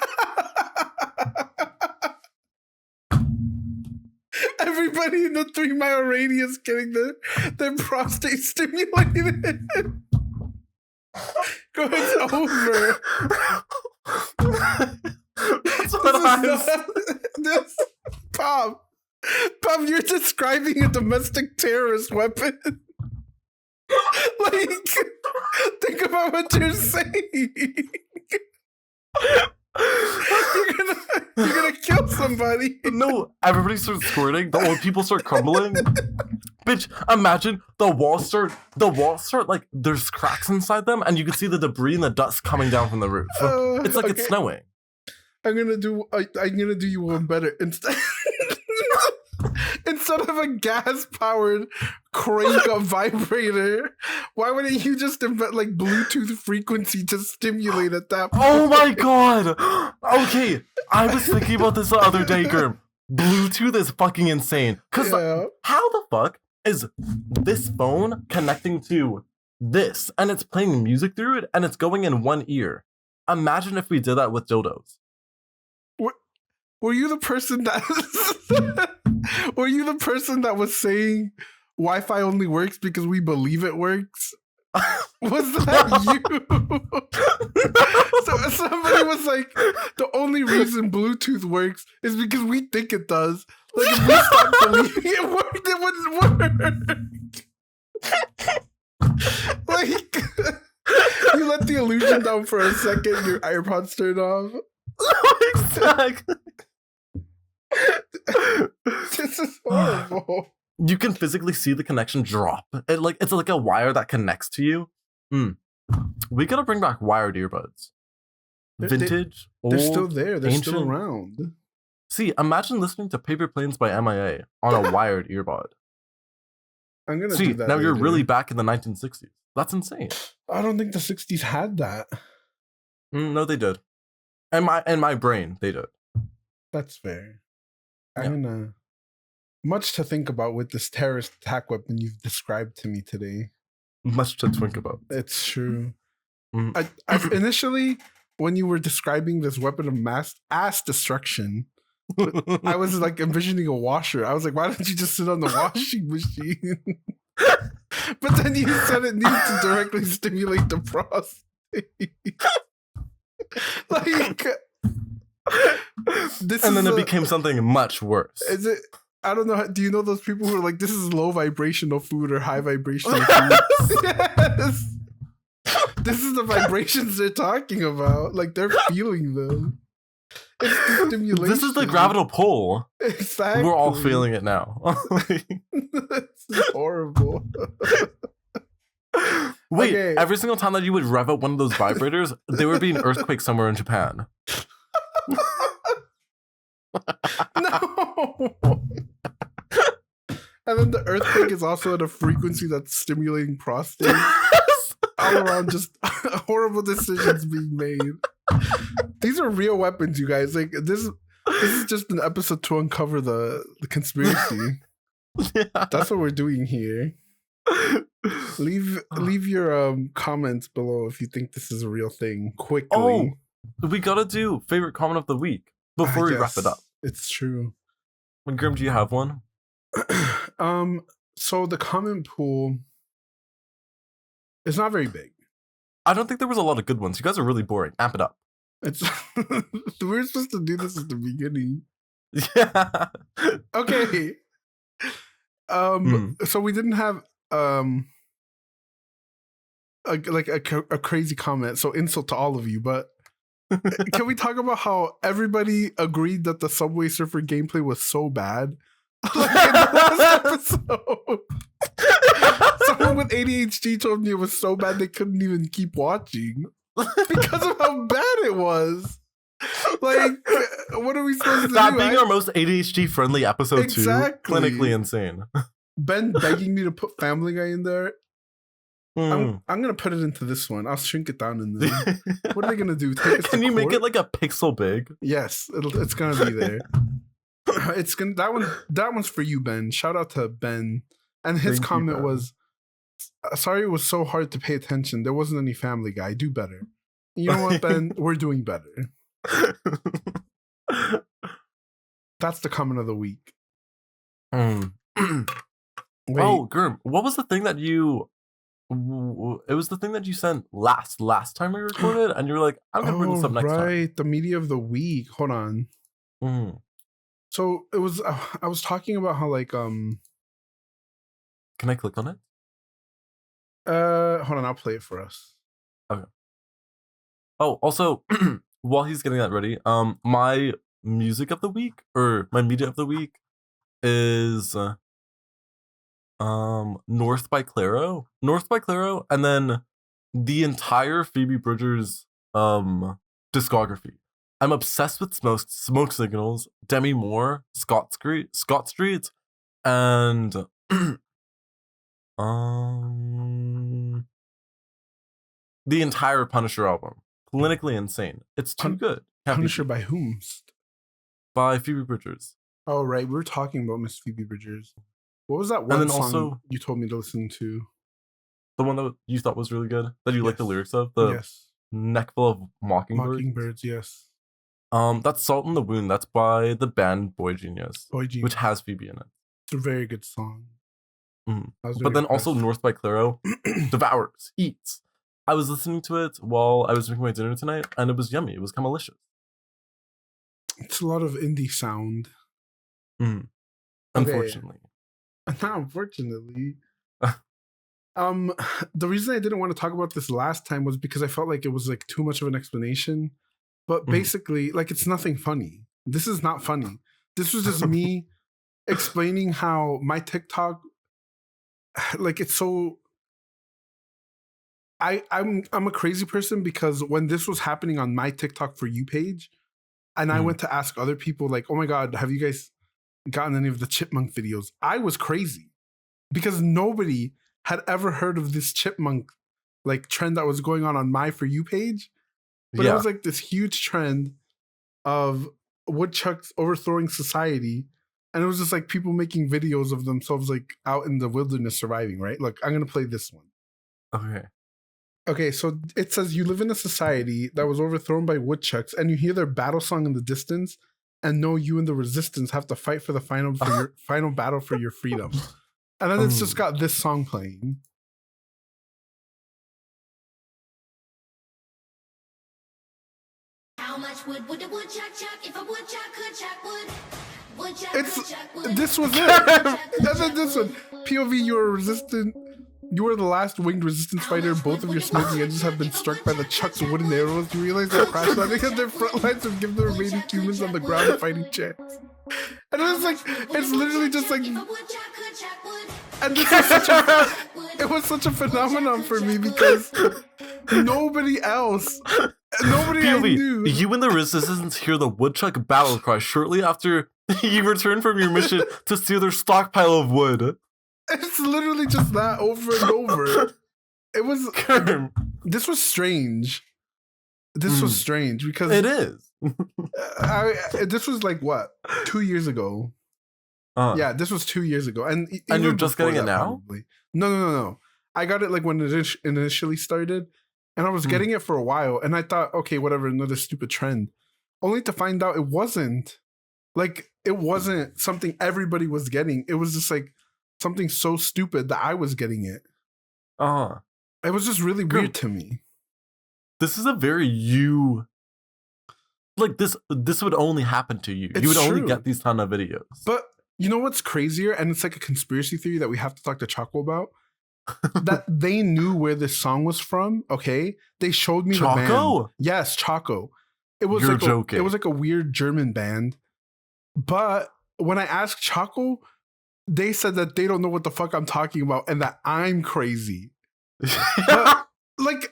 Everybody in the 3 mile radius getting their prostate stimulated. Go, it's over. That's what this, Pop, you're describing a domestic terrorist weapon. Like, think about what you're saying. You're gonna kill somebody. No, everybody starts squirting. The old people start crumbling. Bitch, imagine the walls start like there's cracks inside them, and you can see the debris and the dust coming down from the roof. It's like it's snowing. I'm gonna do you one better. Instead of a gas-powered crank-up vibrator, why wouldn't you just invent like Bluetooth frequency to stimulate at that point? Oh my god! Okay, I was thinking about this the other day, Girm. Bluetooth is fucking insane. Cause how the fuck is this phone connecting to this, and it's playing music through it, and it's going in one ear? Imagine if we did that with dildos. Were you the person that were you the person that was saying Wi-Fi only works because we believe it works? Was that you? So somebody was like, the only reason Bluetooth works is because we think it does. Like, if we stopped believing it worked, it wouldn't work. Like, you let the illusion down for a second, your AirPods turned off. Exactly. This is horrible. You can physically see the connection drop. It's like a wire that connects to you. We gotta bring back wired earbuds. Vintage, they're old, still there. They're ancient. still around. See, imagine listening to Paper Planes by MIA on a wired earbud. I'm gonna do that. Now later. you're really back in the 1960s. That's insane. I don't think the 60s had that. No, they did. In my brain, they did. That's fair. I'm gonna much to think about with this terrorist attack weapon you've described to me today. Much to think about. It's true. I initially, when you were describing this weapon of mass ass destruction, I was like envisioning a washer. I was like, why don't you just sit on the washing machine? But then you said it needs to directly stimulate the prostate. Like, this and then it became something much worse. Is it? I don't know. Do you know those people who are like, this is low vibrational food or high vibrational food? Yes. This is the vibrations they're talking about. Like, they're feeling them. It's the stimulation. This is the gravitational pull. Exactly. We're all feeling it now. This is horrible. Wait, every single time that you would rev up one of those vibrators, there would be an earthquake somewhere in Japan. No. And then the earthquake is also at a frequency that's stimulating prostate. All around, just horrible decisions being made. These are real weapons, you guys. Like, this is just an episode to uncover the conspiracy. Yeah. That's what we're doing here. Leave your comments below if you think this is a real thing. Quickly. Oh, we gotta do favorite comment of the week before we wrap it up. It's true. Girm, do you have one? So the comment pool is not very big. I don't think there was a lot of good ones. You guys are really boring. Amp it up. It's we're supposed to do this at the beginning. Yeah. Okay. So we didn't have a crazy comment. So insult to all of you, but can we talk about how everybody agreed that the Subway Surfer gameplay was so bad? Like in the last episode. Someone with ADHD told me it was so bad they couldn't even keep watching because of how bad it was. Like, what are we supposed to do? That being our most ADHD friendly episode too. Clinically insane. Ben begging me to put Family Guy in there. I'm gonna put it into this one. I'll shrink it down in there. What are they gonna do? Take us Can you make it like a pixel big? Yes, it's gonna be there. It's gonna that one's for you, Ben. Shout out to Ben. And his comment was, sorry it was so hard to pay attention. There wasn't any Family Guy. Do better. You know what, Ben? We're doing better. That's the comment of the week. Oh, Girm, what was the thing that you... It was the thing that you sent last time we recorded, and you were like, I'm going to bring this up next time. Right, the media of the week. Hold on. So it was, I was talking about how like... Can I click on it? Hold on, I'll play it for us. Okay. Oh, also, while he's getting that ready, my music of the week, or my media of the week, is North by Claro, and then the entire Phoebe Bridgers discography. I'm obsessed with Smoke Signals, Demi Moore, Scott Street, and the entire Punisher album. Clinically insane. It's too good. Punisher by whom? By Phoebe Bridgers. Oh, right. We were talking about Miss Phoebe Bridgers. What was that one song also, you told me to listen to? The one that you thought was really good? That you liked the lyrics of? The Neckful of Mockingbirds? Mockingbirds, yes. That's Salt in the Wound. That's by the band Boy Genius. Which has Phoebe in it. It's a very good song. But then also North by Claro devours, eats. I was listening to it while I was making my dinner tonight, and it was yummy. It was kind of delicious. It's a lot of indie sound. Unfortunately. Not unfortunately. The reason I didn't want to talk about this last time was because I felt like it was like too much of an explanation. But basically, like, it's nothing funny. This is not funny. This was just me explaining how my TikTok, like, it's so... I'm a crazy person because when this was happening on my TikTok For You page, and I went to ask other people, like, oh my God, have you guys gotten any of the chipmunk videos? I was crazy because nobody had ever heard of this chipmunk like trend that was going on my For You page. But it was like this huge trend of woodchucks overthrowing society. And it was just like people making videos of themselves like out in the wilderness surviving, right? Look, I'm going to play this one. Okay, so it says you live in a society that was overthrown by woodchucks and you hear their battle song in the distance. and know you and the resistance have to fight for the final battle for your freedom. And then it's just got this song playing. How much wood would a woodchuck chuck if a woodchuck could chuck wood? This was it. And then this one. POV, you are resistant. You are the last winged resistance fighter. Both of your smoking engines have been struck by the Chuck's wooden arrows. You realize that crash landing at their front lines have given the remaining humans on the ground a fighting chance. And it's like, it's literally just like, and this is it was such a phenomenon for me because nobody else, nobody I knew. You and the resistance hear the woodchuck battle cry shortly after you return from your mission to steal their stockpile of wood. It's literally just that over and over. It was. Girm. This was strange. This was strange because it is. This was like what, 2 years ago. Yeah, this was 2 years ago, and you're just getting it now? Probably. No. I got it like when it initially started, and I was getting it for a while, and I thought, okay, whatever, another stupid trend. Only to find out it wasn't. Like, it wasn't something everybody was getting. It was just like something so stupid that I was getting it. It was just really weird to me. This is a very you. Like this would only happen to you. You would only get these ton of videos. But you know what's crazier? And it's like a conspiracy theory that we have to talk to Choco about. That they knew where this song was from. Okay, they showed me Choco? the band. Yes, Choco. It was You're like joking. It was like a weird German band. But when I asked Choco, they said that they don't know what the fuck I'm talking about and that I'm crazy. But, like,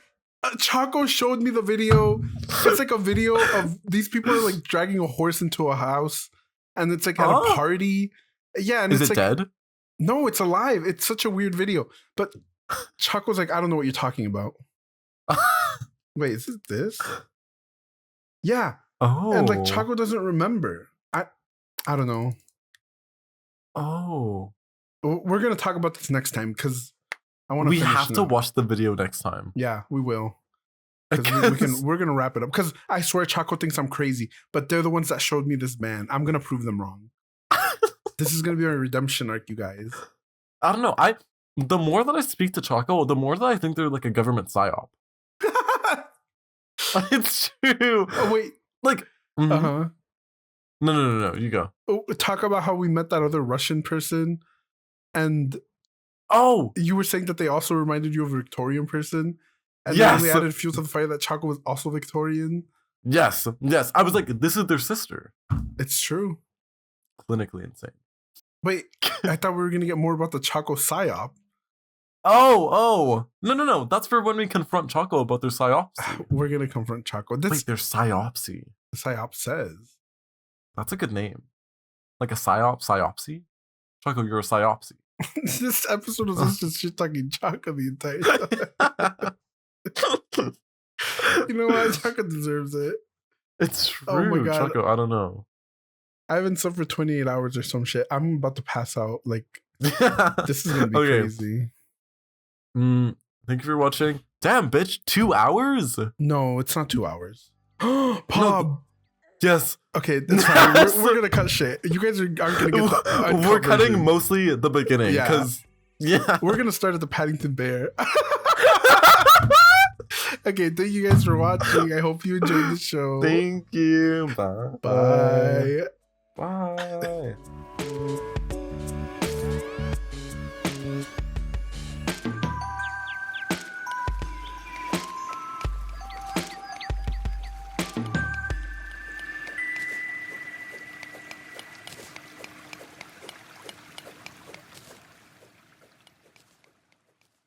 Choco showed me the video. It's like a video of these people are like dragging a horse into a house, and it's like at a party. Yeah, and is it's it like, dead? No, it's alive. It's such a weird video. But Choco's like, I don't know what you're talking about. Wait, is it this? Yeah. Oh. And like Choco doesn't remember. I don't know. Oh. We're gonna talk about this next time because I want to. We have to watch the video next time. Yeah, we will. Because we're gonna wrap it up. Because I swear Choco thinks I'm crazy, but they're the ones that showed me this band. I'm gonna prove them wrong. This is gonna be our redemption arc, you guys. I don't know. The more that I speak to Choco, the more that I think they're like a government psyop. It's true. Oh wait, like No. You go. Talk about how we met that other Russian person, and you were saying that they also reminded you of a Victorian person, and then we added fuel to the fire that Choco was also Victorian. Yes. I was like, this is their sister. It's true. Clinically insane. Wait, I thought we were gonna get more about the Choco psyop. Oh. No. That's for when we confront Choco about their psyopsy. We're gonna confront Choco. Wait, their psyopsy. The psyop says. That's a good name. Like a psyopsy? Choco, you're a psyopsy. This episode was us just shit talking Choco the entire time. You know what? Choco deserves it. It's true. Oh my God. Choco, I don't know. I haven't slept for 28 hours or some shit. I'm about to pass out. Like, this is gonna be crazy. Thank you for watching. Damn, bitch, 2 hours? No, it's not 2 hours. Pop. No. Yes. Okay, that's fine. We're gonna cut shit. You guys aren't gonna get the We're cutting mostly at the beginning because we're gonna start at the Paddington Bear. Okay, thank you guys for watching. I hope you enjoyed the show. Thank you. Bye. Bye.